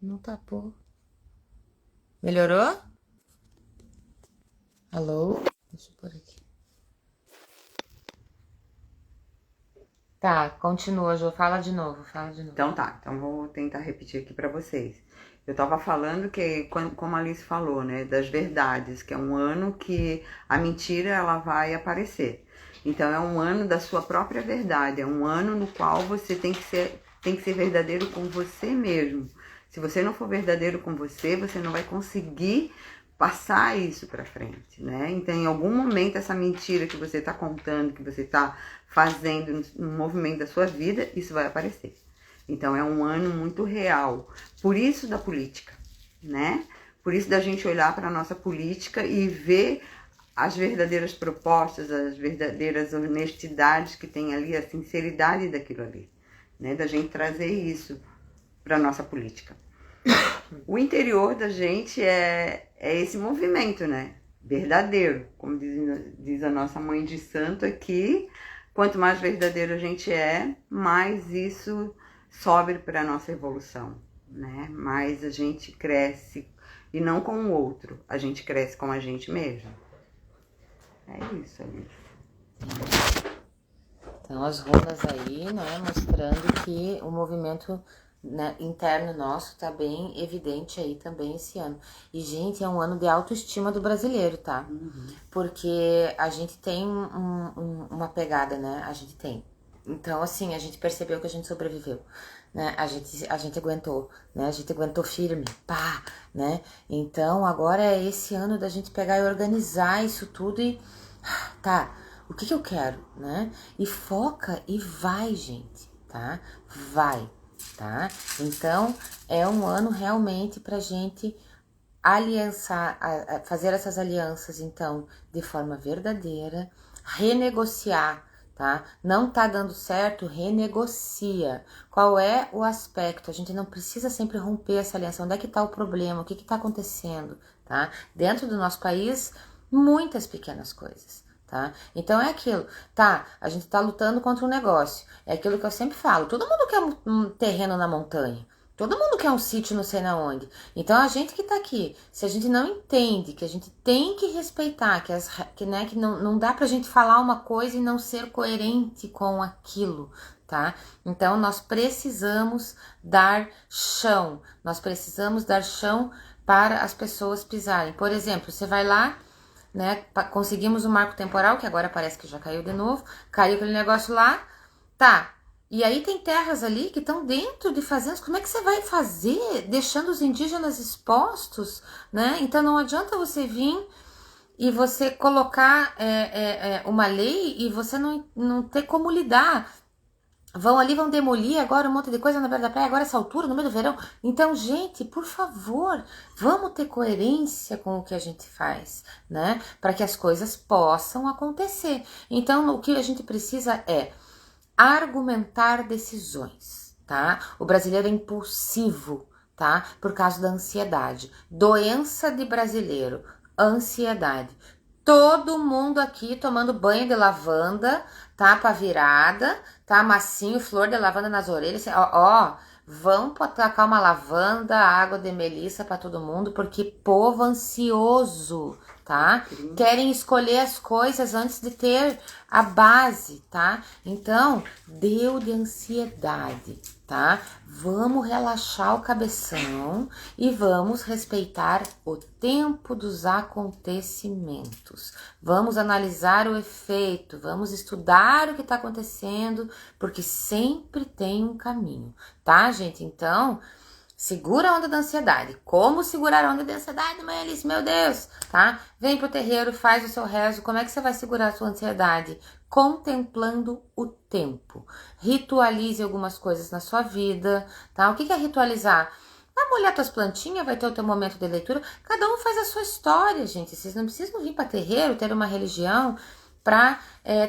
não tapou. Melhorou? Alô? Deixa eu pôr aqui. Tá, continua, Jô. Fala de novo. Então tá, então vou tentar repetir aqui para vocês. Eu tava falando que, como a Alice falou, né, das verdades, que é um ano que a mentira ela vai aparecer. Então é um ano da sua própria verdade, é um ano no qual você tem que ser verdadeiro com você mesmo. Se você não for verdadeiro com você, você não vai conseguir passar isso para frente, né? Então, em algum momento, essa mentira que você está contando, que você está fazendo no movimento da sua vida, isso vai aparecer. Então, é um ano muito real. Por isso da política, né? Por isso da gente olhar para a nossa política e ver as verdadeiras propostas, as verdadeiras honestidades que tem ali, a sinceridade daquilo ali, né? Da gente trazer isso para a nossa política. O interior da gente é esse movimento, né? Verdadeiro. Como diz a nossa mãe de santo aqui, quanto mais verdadeiro a gente é, mais isso sobe para a nossa evolução, né? Mais a gente cresce, e não com o outro, a gente cresce com a gente mesmo. É isso, Alice. Então, as runas aí, né, mostrando que o movimento, né, interno nosso tá bem evidente aí também esse ano. E, gente, é um ano de autoestima do brasileiro, tá? Porque a gente tem uma pegada, né? A gente tem. Então, assim, a gente percebeu que a gente sobreviveu, né? A gente aguentou, né? A gente aguentou firme, pá, né? Então, agora é esse ano da gente pegar e organizar isso tudo e... Tá, o que eu quero, né? E foca e vai, gente, tá? Vai, tá? Então, é um ano realmente pra gente aliançar, fazer essas alianças, então, de forma verdadeira, renegociar, tá? Não tá dando certo, renegocia. Qual é o aspecto? A gente não precisa sempre romper essa aliança. Onde é que tá o problema? O que que tá acontecendo, tá? Dentro do nosso país, muitas pequenas coisas. Tá? Então é aquilo, tá? A gente tá lutando contra um negócio. É aquilo que eu sempre falo. Todo mundo quer um terreno na montanha. Todo mundo quer um sítio não sei na onde. Então a gente que tá aqui, se a gente não entende que a gente tem que respeitar, que não dá pra gente falar uma coisa e não ser coerente com aquilo, tá? Então nós precisamos dar chão. Nós precisamos dar chão para as pessoas pisarem. Por exemplo, você vai lá, né? Conseguimos o marco temporal, que agora parece que já caiu de novo. Caiu aquele negócio lá, tá. E aí tem terras ali que estão dentro de fazendas. Como é que você vai fazer deixando os indígenas expostos, né? Então não adianta você vir e você colocar uma lei e você não ter como lidar. Vão ali, vão demolir agora um monte de coisa na beira da praia, agora essa altura, no meio do verão. Então, gente, por favor, vamos ter coerência com o que a gente faz, né? Para que as coisas possam acontecer. Então, o que a gente precisa é argumentar decisões, tá? O brasileiro é impulsivo, tá? Por causa da ansiedade. Doença de brasileiro, ansiedade. Todo mundo aqui tomando banho de lavanda, tapa virada, tá? Massinho, flor de lavanda nas orelhas. Ó, vão tacar uma lavanda, água de melissa para todo mundo, porque povo ansioso, tá? Querem escolher as coisas antes de ter a base, tá? Então, deu de ansiedade, tá? Vamos relaxar o cabeção e vamos respeitar o tempo dos acontecimentos. Vamos analisar o efeito, vamos estudar o que está acontecendo, porque sempre tem um caminho, tá, gente? Então, segura a onda da ansiedade. Como segurar a onda da ansiedade, mãe Alice? Meu Deus, tá? Vem pro terreiro, faz o seu rezo. Como é que você vai segurar a sua ansiedade? Contemplando o tempo. Ritualize algumas coisas na sua vida, tá? O que é ritualizar? Vai molhar tuas plantinhas, vai ter o teu momento de leitura. Cada um faz a sua história, gente. Vocês não precisam vir para terreiro, ter uma religião. para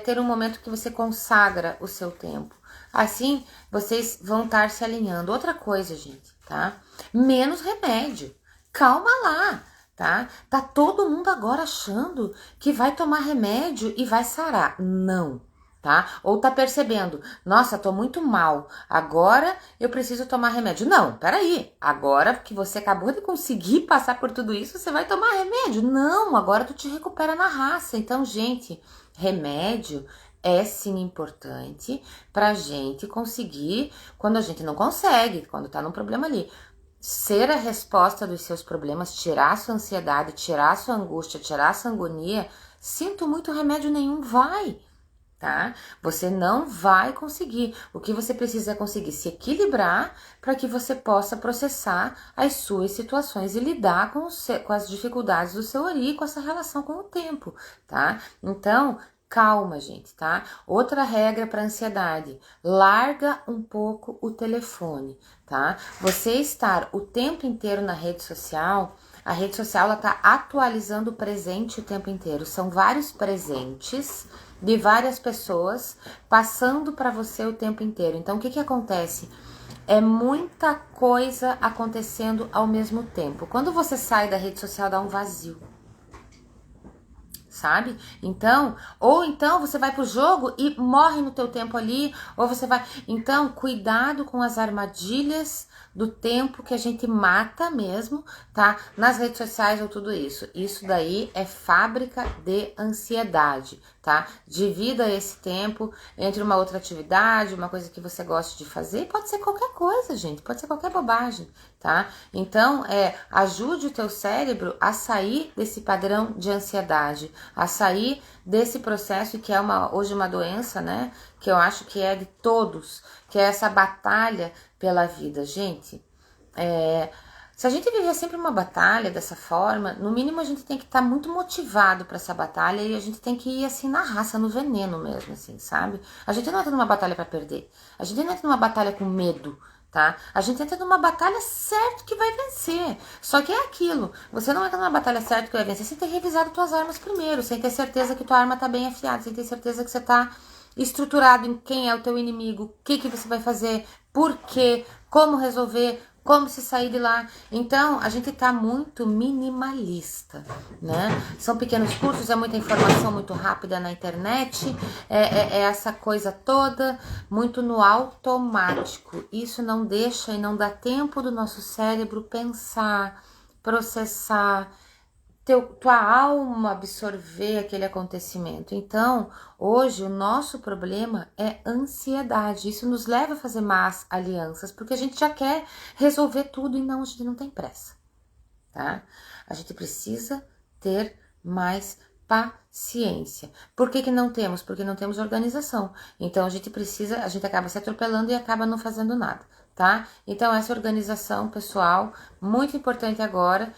ter um momento que você consagra o seu tempo. Assim, vocês vão estar se alinhando. Outra coisa, gente, tá? Menos remédio. Calma lá, tá? Tá todo mundo agora achando que vai tomar remédio e vai sarar. Não, tá? Ou tá percebendo, nossa, tô muito mal, agora eu preciso tomar remédio. Não, peraí, agora que você acabou de conseguir passar por tudo isso, você vai tomar remédio? Não, agora tu te recupera na raça. Então, gente, remédio é sim importante pra gente conseguir, quando a gente não consegue, quando tá num problema ali, ser a resposta dos seus problemas, tirar a sua ansiedade, tirar a sua angústia, tirar a sua agonia. Sinto muito, remédio nenhum vai, tá? Você não vai conseguir. O que você precisa é conseguir se equilibrar para que você possa processar as suas situações e lidar com as dificuldades do seu ori, com essa relação com o tempo, tá? Então, calma, gente, tá? Outra regra para ansiedade: larga um pouco o telefone, tá? Você estar o tempo inteiro na rede social, a rede social ela tá atualizando o presente o tempo inteiro. São vários presentes de várias pessoas passando para você o tempo inteiro. Então, o que acontece? É muita coisa acontecendo ao mesmo tempo. Quando você sai da rede social, dá um vazio, sabe? Então, ou então você vai pro jogo e morre no teu tempo ali, ou você vai... Então, cuidado com as armadilhas do tempo que a gente mata mesmo, tá? Nas redes sociais ou tudo isso. Isso daí é fábrica de ansiedade, tá? Divida esse tempo entre uma outra atividade, uma coisa que você gosta de fazer, pode ser qualquer coisa, gente, pode ser qualquer bobagem, tá? Então, ajude o teu cérebro a sair desse padrão de ansiedade, a sair desse processo que é hoje uma doença, né? Que eu acho que é de todos, que é essa batalha pela vida. Gente, se a gente viver sempre uma batalha dessa forma, no mínimo a gente tem que estar muito motivado para essa batalha e a gente tem que ir assim na raça, no veneno mesmo, assim, sabe? A gente não entra numa batalha para perder, a gente não entra numa batalha com medo, tá? A gente entra numa batalha certo que vai vencer. Só que é aquilo, você não entra numa batalha certo que vai vencer sem ter revisado tuas armas primeiro, sem ter certeza que tua arma tá bem afiada, sem ter certeza que você tá estruturado em quem é o teu inimigo, o que você vai fazer, por quê, como resolver, como se sair de lá. Então, a gente tá muito minimalista, né? São pequenos cursos, é muita informação muito rápida na internet, é essa coisa toda, muito no automático. Isso não deixa e não dá tempo do nosso cérebro pensar, processar, tua alma absorver aquele acontecimento. Então, hoje o nosso problema é ansiedade. Isso nos leva a fazer más alianças, porque a gente já quer resolver tudo e não, a gente não tem pressa, tá? A gente precisa ter mais paciência. Por que não temos? Porque não temos organização. Então, a gente acaba se atropelando e acaba não fazendo nada, tá? Então, essa organização pessoal, muito importante agora,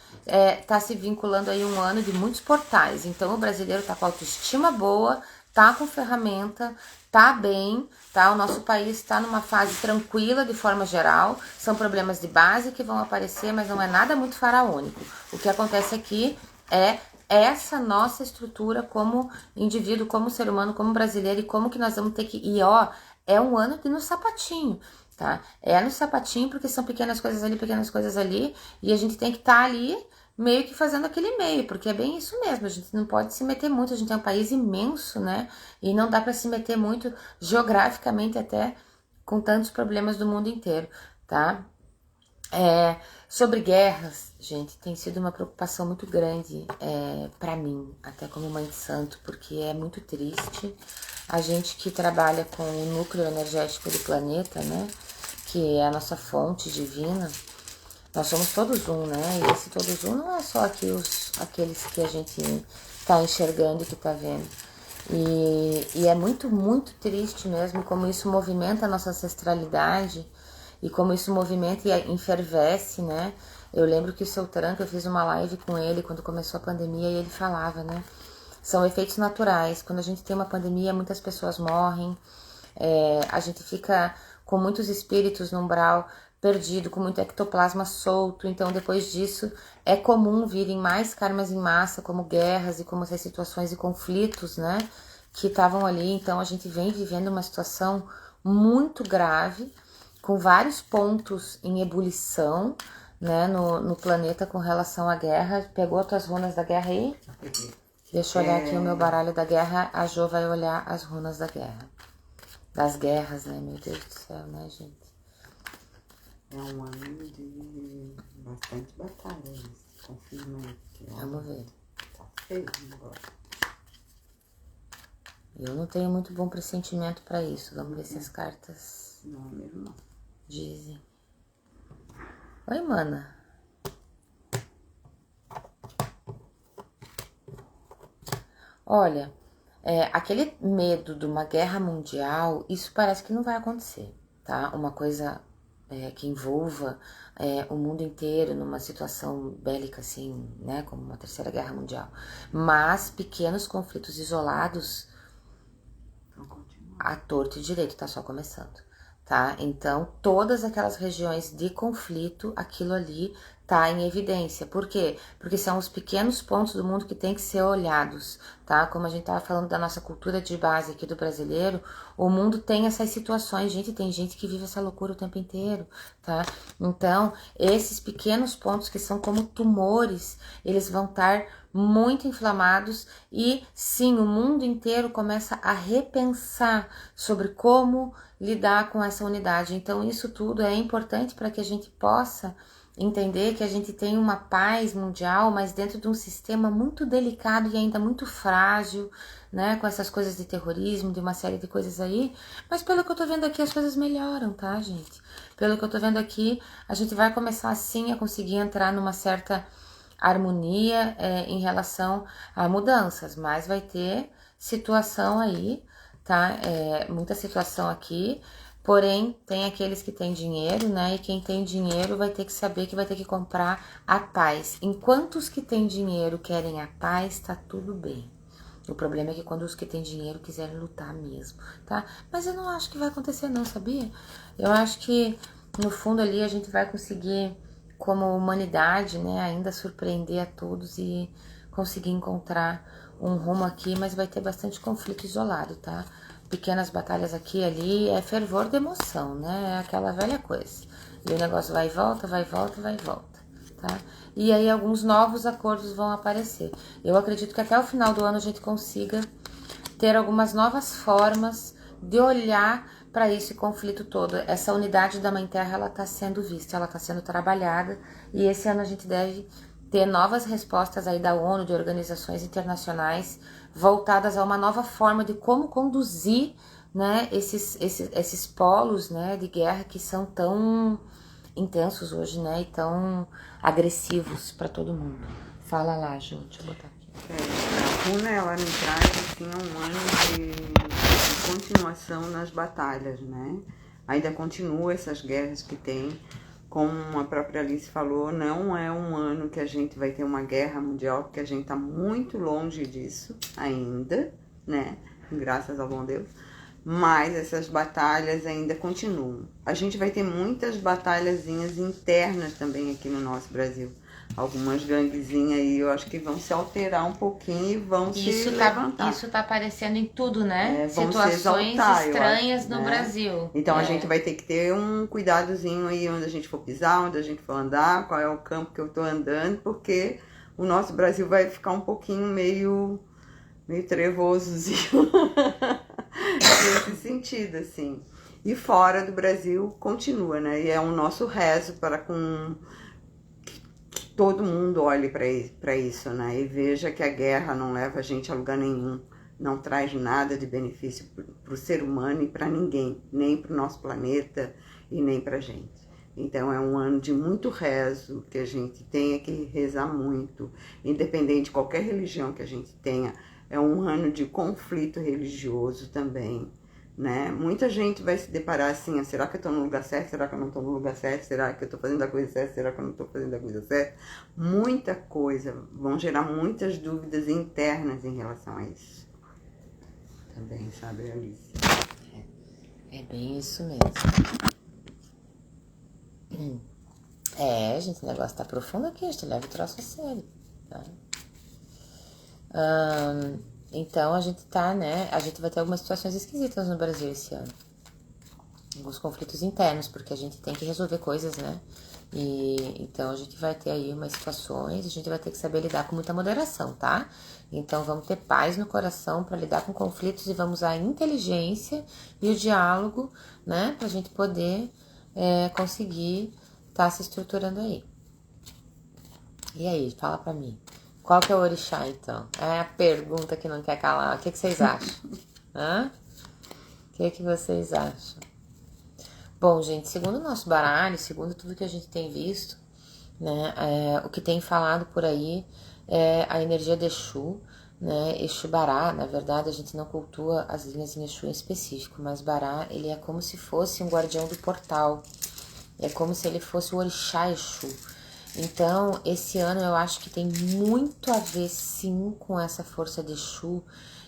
tá se vinculando aí um ano de muitos portais. Então, o brasileiro tá com autoestima boa, tá com ferramenta, tá bem, tá? O nosso país está numa fase tranquila de forma geral, são problemas de base que vão aparecer, mas não é nada muito faraônico. O que acontece aqui é essa nossa estrutura como indivíduo, como ser humano, como brasileiro, e como que nós vamos ter que ir, é um ano de no sapatinho, tá? É no sapatinho porque são pequenas coisas ali, e a gente tem que estar ali meio que fazendo aquele meio, porque é bem isso mesmo, a gente não pode se meter muito, a gente é um país imenso, né? E não dá para se meter muito geograficamente até com tantos problemas do mundo inteiro, tá? Sobre guerras, gente, tem sido uma preocupação muito grande para mim, até como mãe de santo, porque é muito triste. A gente que trabalha com o núcleo energético do planeta, né, que é a nossa fonte divina, nós somos todos um, né, e esse todos um não é só aqui aqueles que a gente tá enxergando e que tá vendo. E é muito, muito triste mesmo como isso movimenta a nossa ancestralidade, e como isso movimenta e enfervesce, né? Eu lembro que o Seu Tranca, eu fiz uma live com ele quando começou a pandemia e ele falava, né? São efeitos naturais. Quando a gente tem uma pandemia, muitas pessoas morrem, a gente fica com muitos espíritos no umbral perdido, com muito ectoplasma solto. Então, depois disso, é comum virem mais karmas em massa, como guerras e como essas situações e conflitos, né? que estavam ali. Então a gente vem vivendo uma situação muito grave, com vários pontos em ebulição, né, no planeta com relação à guerra. Pegou as tuas runas da guerra aí? Deixa eu olhar aqui o meu baralho da guerra. A Jo vai olhar as runas da guerra. Das guerras, né? Meu Deus do céu, né, gente? É um ano de bastante batalha, isso. Confirma aí. Vamos ver. Tá feio o negócio. Eu não tenho muito bom pressentimento pra isso. Vamos ver se as cartas Não, mesmo não. dizem. Oi, mana. Olha, aquele medo de uma guerra mundial, isso parece que não vai acontecer, tá? Uma coisa que envolva o mundo inteiro numa situação bélica assim, né? Como uma terceira guerra mundial. Mas pequenos conflitos isolados, a torto e direito, tá só começando, tá? Então, todas aquelas regiões de conflito, aquilo ali tá em evidência. Por quê? Porque são os pequenos pontos do mundo que tem que ser olhados, tá? Como a gente tava falando da nossa cultura de base aqui do brasileiro, o mundo tem essas situações, gente, tem gente que vive essa loucura o tempo inteiro, tá? Então, esses pequenos pontos que são como tumores, eles vão estar muito inflamados e sim, o mundo inteiro começa a repensar sobre como lidar com essa unidade. Então, isso tudo é importante para que a gente possa entender que a gente tem uma paz mundial, mas dentro de um sistema muito delicado e ainda muito frágil, né, com essas coisas de terrorismo, de uma série de coisas aí, mas pelo que eu tô vendo aqui as coisas melhoram, tá, gente? Pelo que eu tô vendo aqui, a gente vai começar sim a conseguir entrar numa certa harmonia em relação a mudanças, mas vai ter situação aí, tá? Muita situação aqui. Porém, tem aqueles que têm dinheiro, né? E quem tem dinheiro vai ter que saber que vai ter que comprar a paz. Enquanto os que têm dinheiro querem a paz, tá tudo bem. O problema é que quando os que têm dinheiro quiserem lutar mesmo, tá? Mas eu não acho que vai acontecer não, sabia? Eu acho que no fundo ali a gente vai conseguir, como humanidade, né? Ainda surpreender a todos e conseguir encontrar um rumo aqui, mas vai ter bastante conflito isolado, tá? Pequenas batalhas aqui e ali, é fervor de emoção, né? É aquela velha coisa. E o negócio vai e volta, vai e volta, vai e volta, tá? E aí alguns novos acordos vão aparecer. Eu acredito que até o final do ano a gente consiga ter algumas novas formas de olhar para esse conflito todo. Essa unidade da Mãe Terra, ela está sendo vista, ela está sendo trabalhada, e esse ano a gente deve ter novas respostas aí da ONU, de organizações internacionais, voltadas a uma nova forma de como conduzir, né, esses polos, né, de guerra que são tão intensos hoje, né, e tão agressivos para todo mundo. Fala lá, Ju, deixa eu botar aqui. A runa, ela me traz assim um ano de continuação nas batalhas, né? Ainda continua essas guerras que tem. Como a própria Alice falou, não é um ano que a gente vai ter uma guerra mundial, porque a gente está muito longe disso ainda, né? Graças ao bom Deus. Mas essas batalhas ainda continuam. A gente vai ter muitas batalhazinhas internas também aqui no nosso Brasil. Algumas ganguezinhas aí, eu acho que vão se alterar um pouquinho e vão se levantar. Isso tá aparecendo em tudo, né? Vão Situações se exaltar, estranhas acho, no né? Brasil. Então a gente vai ter que ter um cuidadozinho aí onde a gente for pisar, onde a gente for andar, qual é o campo que eu tô andando, porque o nosso Brasil vai ficar um pouquinho meio trevosozinho nesse sentido, assim. E fora do Brasil continua, né? E é o nosso rezo para que todo mundo olhe para isso, né? E veja que a guerra não leva a gente a lugar nenhum, não traz nada de benefício para o ser humano e para ninguém, nem para o nosso planeta e nem para a gente. Então é um ano de muito rezo, que a gente tenha que rezar muito, independente de qualquer religião que a gente tenha. É um ano de conflito religioso também, né? Muita gente vai se deparar assim, será que eu estou no lugar certo? Será que eu não estou no lugar certo? Será que eu estou fazendo a coisa certa? Será que eu não estou fazendo a coisa certa? Muita coisa, vão gerar muitas dúvidas internas em relação a isso. Também, sabe, Alice? É bem isso mesmo. Gente, o negócio tá profundo aqui, a gente leva o troço a sério, tá? Então a gente tá, né, a gente vai ter algumas situações esquisitas no Brasil esse ano. Alguns conflitos internos, porque a gente tem que resolver coisas, né? E então a gente vai ter aí umas situações, a gente vai ter que saber lidar com muita moderação, tá? Então vamos ter paz no coração para lidar com conflitos e vamos usar a inteligência e o diálogo, né? Pra gente poder conseguir tá se estruturando aí. E aí, fala pra mim. Qual que é o orixá, então? É a pergunta que não quer calar. O que vocês acham? Hã? O que vocês acham? Bom, gente, segundo o nosso baralho, segundo tudo que a gente tem visto, né, o que tem falado por aí é a energia de Exu, né, Exu Bará. Na verdade, a gente não cultua as linhas em Exu em específico, mas Bará, ele é como se fosse um guardião do portal, é como se ele fosse o orixá Exu. Então, esse ano eu acho que tem muito a ver, sim, com essa força de Exu,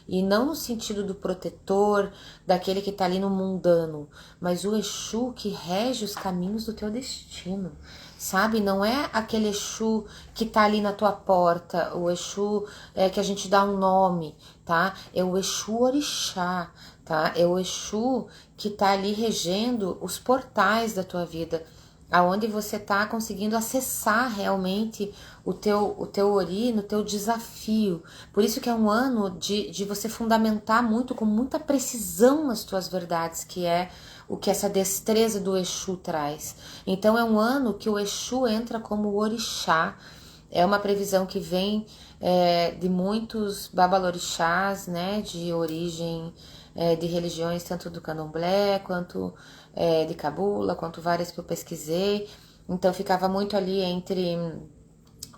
e não no sentido do protetor, daquele que tá ali no mundano, mas o Exu que rege os caminhos do teu destino, sabe? Não é aquele Exu que tá ali na tua porta, o Exu que a gente dá um nome, tá? É o Exu Orixá, tá? É o Exu que tá ali regendo os portais da tua vida, aonde você tá conseguindo acessar realmente o teu ori no teu desafio. Por isso que é um ano de você fundamentar muito, com muita precisão as tuas verdades, que é o que essa destreza do Exu traz. Então é um ano que o Exu entra como orixá. É uma previsão que vem de muitos babalorixás, né, de origem de religiões, tanto do candomblé, quanto de cabula, quanto várias que eu pesquisei. Então ficava muito ali entre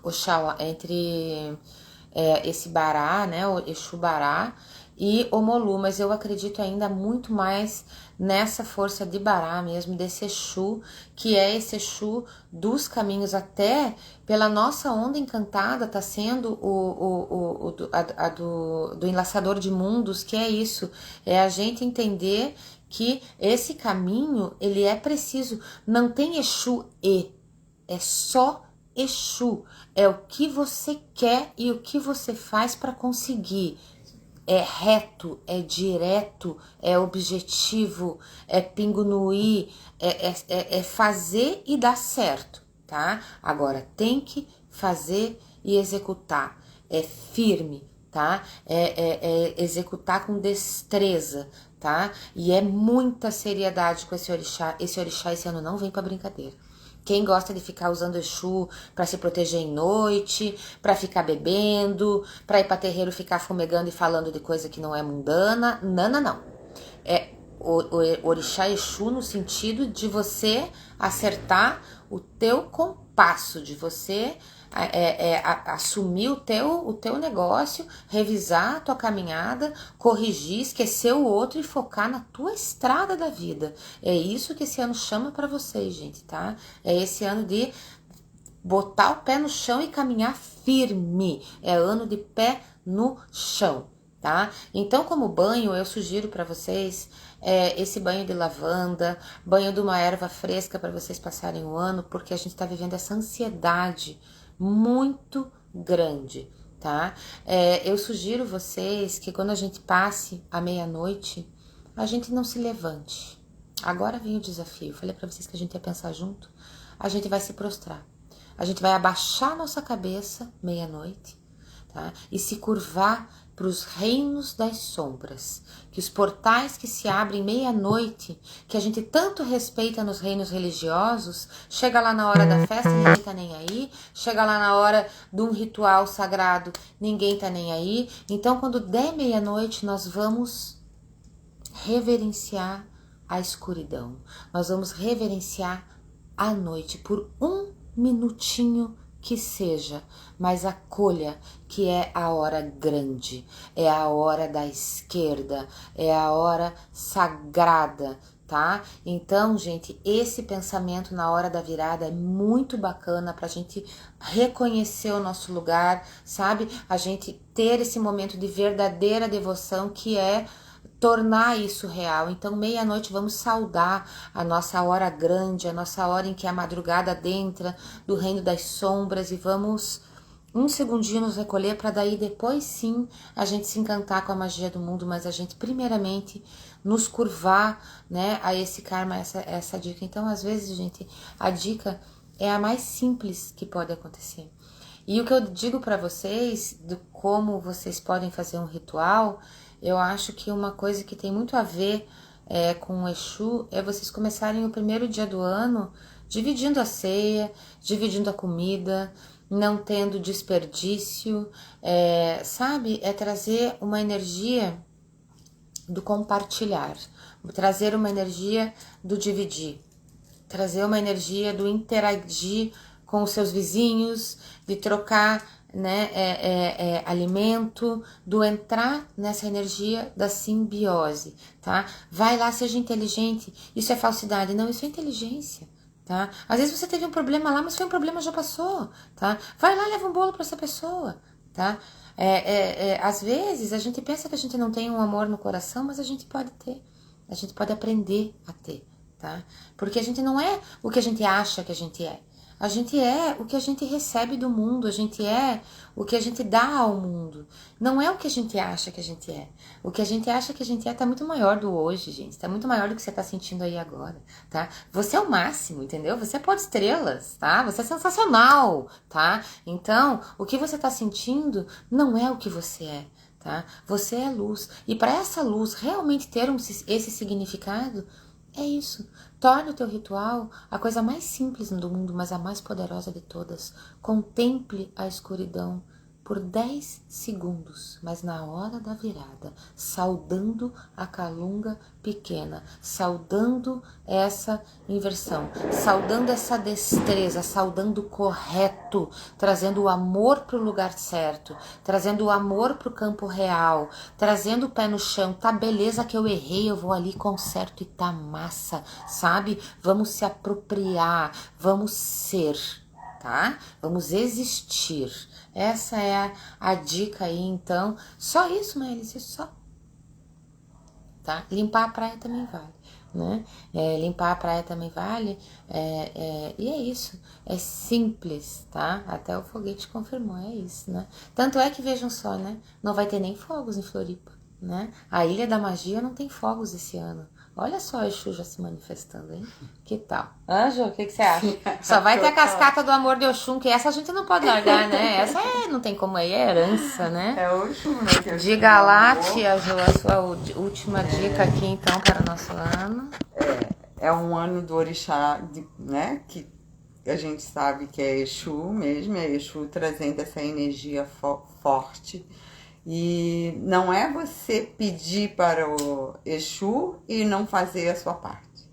Oxalá, entre esse Bará, né, o Exu Bará, e Omolu, mas eu acredito ainda muito mais nessa força de Bará mesmo, desse Exu, que é esse Exu dos caminhos, até pela nossa onda encantada, tá sendo do enlaçador de mundos, que é isso, é a gente entender que esse caminho, ele é preciso, não tem Exu é só Exu, é o que você quer e o que você faz para conseguir. É reto, é direto, é objetivo, é pingo no i, é fazer e dar certo, tá? Agora, tem que fazer e executar, é firme, tá? É executar com destreza, tá? E é muita seriedade com esse orixá. Esse orixá esse ano não vem pra brincadeira. Quem gosta de ficar usando Exu para se proteger em noite, para ficar bebendo, para ir para terreiro ficar fumegando e falando de coisa que não é mundana, não. É o orixá Exu no sentido de você acertar o teu compasso, de você assumir o teu negócio, revisar a tua caminhada, corrigir, esquecer o outro e focar na tua estrada da vida. É isso que esse ano chama para vocês, gente, tá? É esse ano de botar o pé no chão e caminhar firme. É ano de pé no chão, tá? Então, como banho, eu sugiro para vocês esse banho de lavanda, banho de uma erva fresca para vocês passarem o ano, porque a gente tá vivendo essa ansiedade muito grande, tá? Eu sugiro vocês que quando a gente passe a meia-noite, a gente não se levante. Agora vem o desafio. Falei para vocês que a gente ia pensar junto. A gente vai se prostrar. A gente vai abaixar nossa cabeça meia-noite, tá? E se curvar para os reinos das sombras, que os portais que se abrem meia-noite, que a gente tanto respeita nos reinos religiosos, chega lá na hora da festa, ninguém tá nem aí, chega lá na hora de um ritual sagrado, ninguém tá nem aí. Então, quando der meia-noite, nós vamos reverenciar a escuridão, nós vamos reverenciar a noite por um minutinho que seja, mas acolha que é a hora grande, é a hora da esquerda, é a hora sagrada, tá? Então, gente, esse pensamento na hora da virada é muito bacana pra gente reconhecer o nosso lugar, sabe? A gente ter esse momento de verdadeira devoção que é tornar isso real. Então, meia-noite vamos saudar a nossa hora grande, a nossa hora em que a madrugada adentra do reino das sombras e vamos um segundinho nos recolher para daí depois sim a gente se encantar com a magia do mundo, mas a gente primeiramente nos curvar, né, a esse karma, essa dica. Então, às vezes, gente, a dica é a mais simples que pode acontecer. E o que eu digo para vocês, do como vocês podem fazer um ritual, eu acho que uma coisa que tem muito a ver com o Exu é vocês começarem o primeiro dia do ano dividindo a ceia, dividindo a comida, não tendo desperdício, sabe? É trazer uma energia do compartilhar, trazer uma energia do dividir, trazer uma energia do interagir com os seus vizinhos, de trocar, né, alimento, do entrar nessa energia da simbiose, tá? Vai lá, seja inteligente. Isso é falsidade? Não, isso é inteligência. Tá? Às vezes você teve um problema lá, mas foi um problema, já passou, tá? Vai lá, leva um bolo para essa pessoa, tá? Às vezes a gente pensa que a gente não tem um amor no coração, mas a gente pode ter, a gente pode aprender a ter, tá? Porque a gente não é o que a gente acha que a gente é. A gente é o que a gente recebe do mundo, a gente é o que a gente dá ao mundo. Não é o que a gente acha que a gente é. O que a gente acha que a gente é tá muito maior do hoje, gente. Tá muito maior do que você tá sentindo aí agora, tá? Você é o máximo, entendeu? Você é pó de estrelas, tá? Você é sensacional, tá? Então, o que você tá sentindo não é o que você é, tá? Você é luz. E para essa luz realmente ter esse significado, é isso. Torne o teu ritual a coisa mais simples do mundo, mas a mais poderosa de todas. Contemple a escuridão por 10 segundos, mas na hora da virada, saudando a calunga pequena, saudando essa inversão, saudando essa destreza, saudando o correto, trazendo o amor para o lugar certo, trazendo o amor para o campo real, trazendo o pé no chão. Tá, beleza que eu errei, eu vou ali, conserto e tá massa, sabe? Vamos se apropriar, vamos ser, tá? Vamos existir. Essa é a dica aí, então. Só isso, Maelice, só. Tá? Limpar a praia também vale, né? Limpar a praia também vale. E é isso. É simples, tá? Até o foguete confirmou, é isso, né? Tanto é que, vejam só, né? Não vai ter nem fogos em Floripa, né? A Ilha da Magia não tem fogos esse ano. Olha só a Exu já se manifestando, hein? Que tal? Anjo, o que você acha? Só vai ter a cascata do amor de Oxum, que essa a gente não pode largar, né? Essa não tem como aí, é herança, né? É Oxum, né? Diga lá, tia Jo, a sua última dica aqui, então, para o nosso ano. É um ano do orixá, né? Que a gente sabe que é Exu mesmo, é Exu trazendo essa energia forte. E não é você pedir para o Exu e não fazer a sua parte.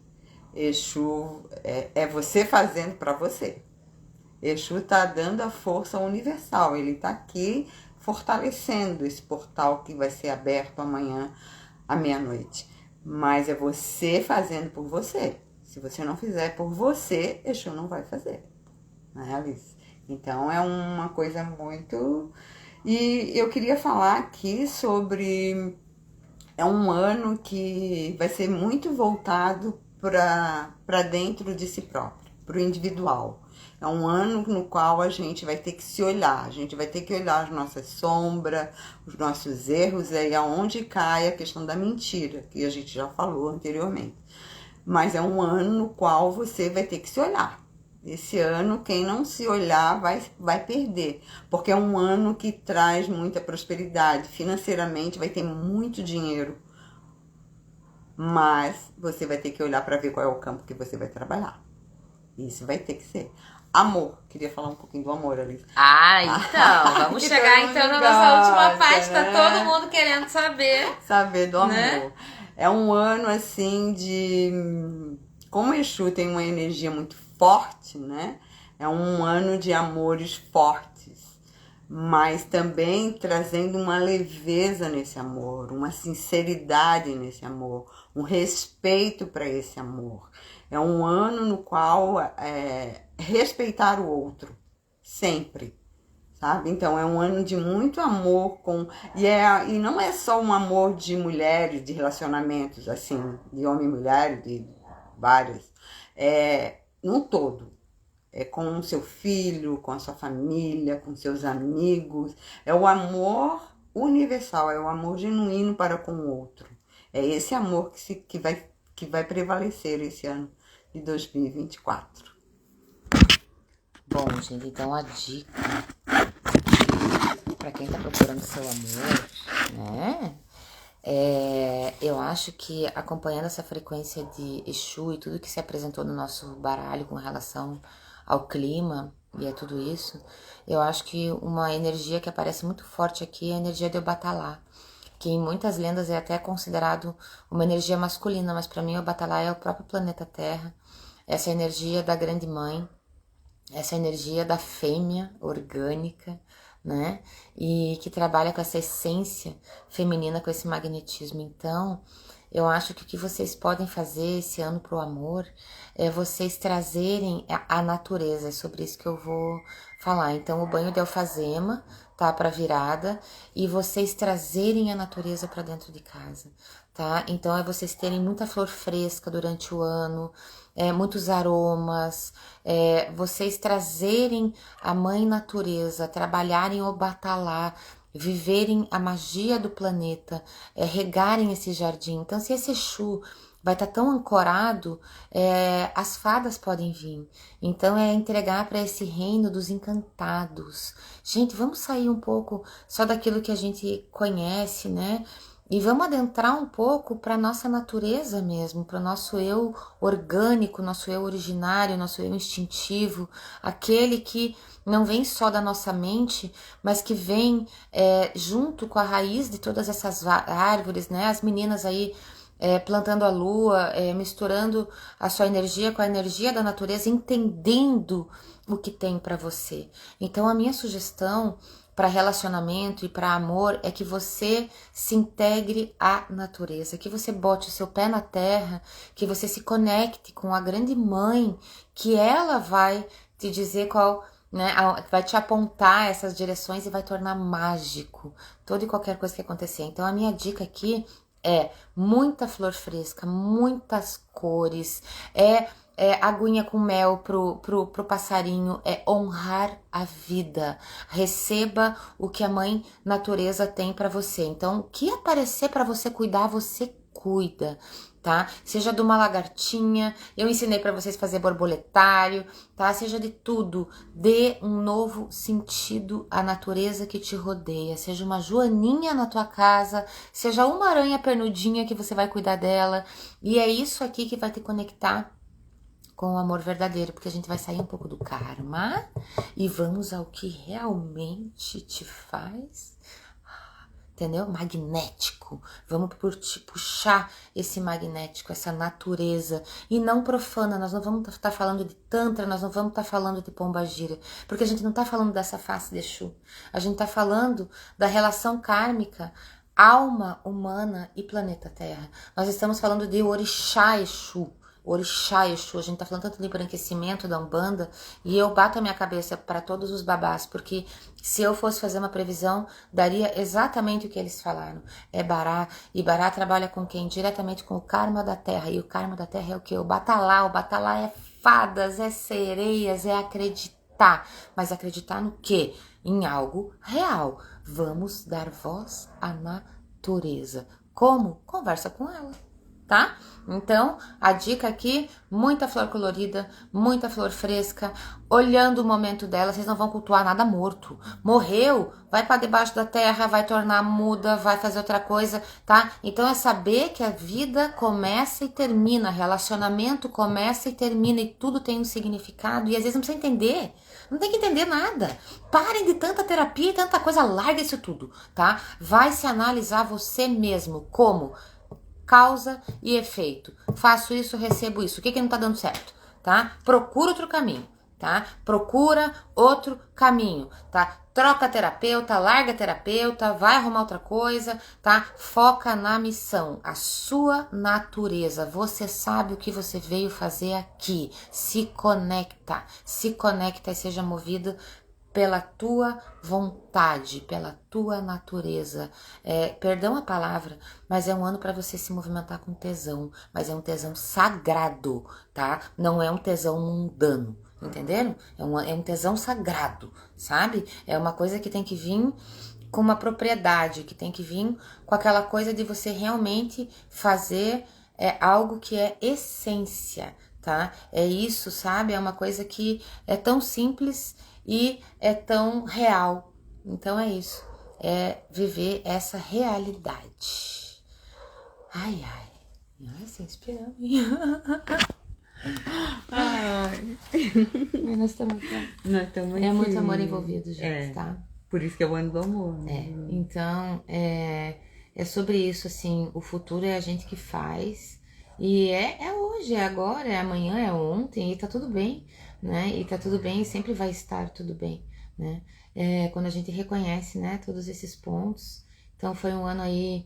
Exu é você fazendo para você. Exu está dando a força universal, ele está aqui fortalecendo esse portal que vai ser aberto amanhã à meia-noite. Mas é você fazendo por você. Se você não fizer por você, Exu não vai fazer. Não é, Alice? Então é uma coisa muito... E eu queria falar aqui sobre... É um ano que vai ser muito voltado para dentro de si próprio, para o individual. É um ano no qual a gente vai ter que se olhar, a gente vai ter que olhar as nossas sombras, os nossos erros, e aonde cai a questão da mentira, que a gente já falou anteriormente. Mas é um ano no qual você vai ter que se olhar. Esse ano, quem não se olhar vai perder, porque é um ano que traz muita prosperidade. Financeiramente vai ter muito dinheiro, mas você vai ter que olhar para ver qual é o campo que você vai trabalhar. Isso vai ter que ser. Amor. Queria falar um pouquinho do amor, Alice. Então, vamos chegar então na nossa última parte, né? Tá todo mundo querendo saber. Saber do amor. Né? É um ano, assim, de... Como o Exu tem uma energia muito forte, né? É um ano de amores fortes, mas também trazendo uma leveza nesse amor, uma sinceridade nesse amor, um respeito para esse amor. É um ano no qual respeitar o outro, sempre, sabe? Então é um ano de muito amor e não é só um amor de mulheres, de relacionamentos, assim, de homem e mulher, de várias, no todo. com o seu filho, com a sua família, com seus amigos. É o amor universal, é o amor genuíno para com o outro. É esse amor que vai prevalecer esse ano de 2024. Bom, gente, então a dica para quem tá procurando seu amor, né? Eu acho que acompanhando essa frequência de Exu e tudo que se apresentou no nosso baralho com relação ao clima e a tudo isso, eu acho que uma energia que aparece muito forte aqui é a energia de Obatalá, que em muitas lendas é até considerado uma energia masculina, mas para mim Obatalá é o próprio planeta Terra, essa energia da grande mãe, essa energia da fêmea orgânica, né? E que trabalha com essa essência feminina, com esse magnetismo. Então, eu acho que o que vocês podem fazer esse ano pro amor é vocês trazerem a natureza. É sobre isso que eu vou falar. Então, o banho de alfazema, tá? Pra virada. E vocês trazerem a natureza para dentro de casa, tá? Então, é vocês terem muita flor fresca durante o ano, muitos aromas, vocês trazerem a mãe natureza, trabalharem o batalá, viverem a magia do planeta, regarem esse jardim. Então, se esse Exu vai estar tão ancorado, as fadas podem vir. Então, é entregar para esse reino dos encantados. Gente, vamos sair um pouco só daquilo que a gente conhece, né? E vamos adentrar um pouco para nossa natureza mesmo, para o nosso eu orgânico, nosso eu originário, nosso eu instintivo, aquele que não vem só da nossa mente, mas que vem junto com a raiz de todas essas árvores, né? As meninas aí plantando a lua, misturando a sua energia com a energia da natureza, entendendo o que tem para você. Então a minha sugestão para relacionamento e para amor é que você se integre à natureza, que você bote o seu pé na terra, que você se conecte com a grande mãe, que ela vai te dizer qual, né, vai te apontar essas direções e vai tornar mágico toda e qualquer coisa que acontecer. Então a minha dica aqui é muita flor fresca, muitas cores, aguinha com mel pro passarinho, é honrar a vida. Receba o que a mãe natureza tem para você. Então, o que aparecer para você cuidar, você cuida, tá? Seja de uma lagartinha, eu ensinei para vocês fazer borboletário, tá? Seja de tudo, dê um novo sentido à natureza que te rodeia. Seja uma joaninha na tua casa, seja uma aranha pernudinha que você vai cuidar dela. E é isso aqui que vai te conectar com o amor verdadeiro, porque a gente vai sair um pouco do karma e vamos ao que realmente te faz, entendeu? Magnético. Vamos puxar esse magnético, essa natureza, e não profana. Nós não vamos estar falando de tantra, nós não vamos estar falando de pombagira, porque a gente não está falando dessa face de Exu. A gente está falando da relação kármica, alma humana e planeta Terra. Nós estamos falando de Orixá Exu. Orixá Exu, a gente tá falando tanto de embranquecimento da Umbanda, e eu bato a minha cabeça para todos os babás, porque se eu fosse fazer uma previsão, daria exatamente o que eles falaram. É Bará, e Bará trabalha com quem? Diretamente com o karma da terra, e o karma da terra é o que? O Batalá é fadas, é sereias, é acreditar, mas acreditar no quê? Em algo real. Vamos dar voz à natureza. Como? Conversa com ela, tá? Então, a dica aqui, muita flor colorida, muita flor fresca, olhando o momento dela, vocês não vão cultuar nada morto. Morreu, vai para debaixo da terra, vai tornar muda, vai fazer outra coisa, tá? Então é saber que a vida começa e termina, relacionamento começa e termina, e tudo tem um significado, e às vezes não precisa entender. Não tem que entender nada. Parem de tanta terapia e tanta coisa, larga isso tudo, tá? Vai se analisar você mesmo, como causa e efeito. Faço isso, recebo isso. O que não tá dando certo, tá? Procura outro caminho, tá? Procura outro caminho, tá? Troca terapeuta, larga terapeuta, vai arrumar outra coisa, tá? Foca na missão, a sua natureza. Você sabe o que você veio fazer aqui. Se conecta e seja movido pela tua vontade, pela tua natureza. Perdão a palavra, mas é um ano para você se movimentar com tesão, mas é um tesão sagrado, tá? Não é um tesão mundano, entenderam? É um tesão sagrado, sabe? É uma coisa que tem que vir com uma propriedade, que tem que vir com aquela coisa de você realmente fazer algo que é essência, tá? É isso, sabe? É uma coisa que é tão simples e é tão real. Então é isso, é viver essa realidade. Ai, ai. Ai, se inspirando. Ai. Nós estamos aqui. muito amor envolvido, gente, tá? Por isso que é o ano do amor, né? Então, é sobre isso, assim, o futuro é a gente que faz, e é hoje, é agora, é amanhã, é ontem, e tá tudo bem, né? E tá tudo bem e sempre vai estar tudo bem, né? Quando a gente reconhece, né, todos esses pontos. Então foi um ano aí,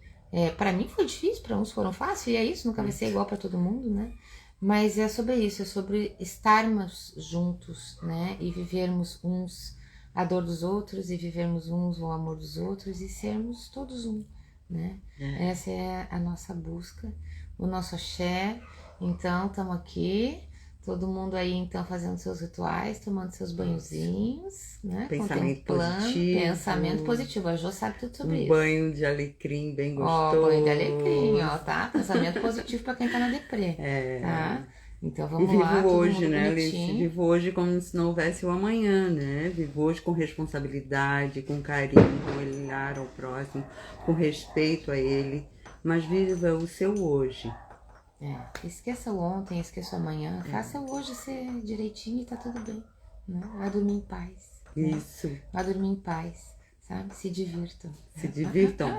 para mim foi difícil, para uns foram fáceis, e é isso, nunca vai ser igual para todo mundo, né? Mas é sobre isso, é sobre estarmos juntos, né? E vivermos uns a dor dos outros e vivermos uns o amor dos outros e sermos todos um, né? Essa é a nossa busca, o nosso axé. Então, estamos aqui, todo mundo aí então fazendo seus rituais, tomando seus banhozinhos, né? Pensamento positivo. Pensamento positivo, a Jo sabe tudo sobre isso. Banho de alecrim bem gostoso. Banho de alecrim, tá? Pensamento positivo para quem tá na deprê, tá? Então vamos lá, vivo todo hoje, mundo né, bonitinho. Alice? Vivo hoje como se não houvesse o amanhã, né? Vivo hoje com responsabilidade, com carinho, com olhar ao próximo, com respeito a ele. Mas viva o seu hoje. Esqueça o ontem, esqueça o amanhã. Faça o hoje ser direitinho e tá tudo bem, né? Vai dormir em paz. Isso. Né? Vai dormir em paz, sabe? Se divirtam. Se divirtam.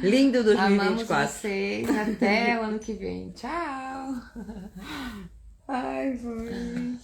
Lindo 2024. Amamos vocês. Até o ano que vem. Tchau. Ai, foi.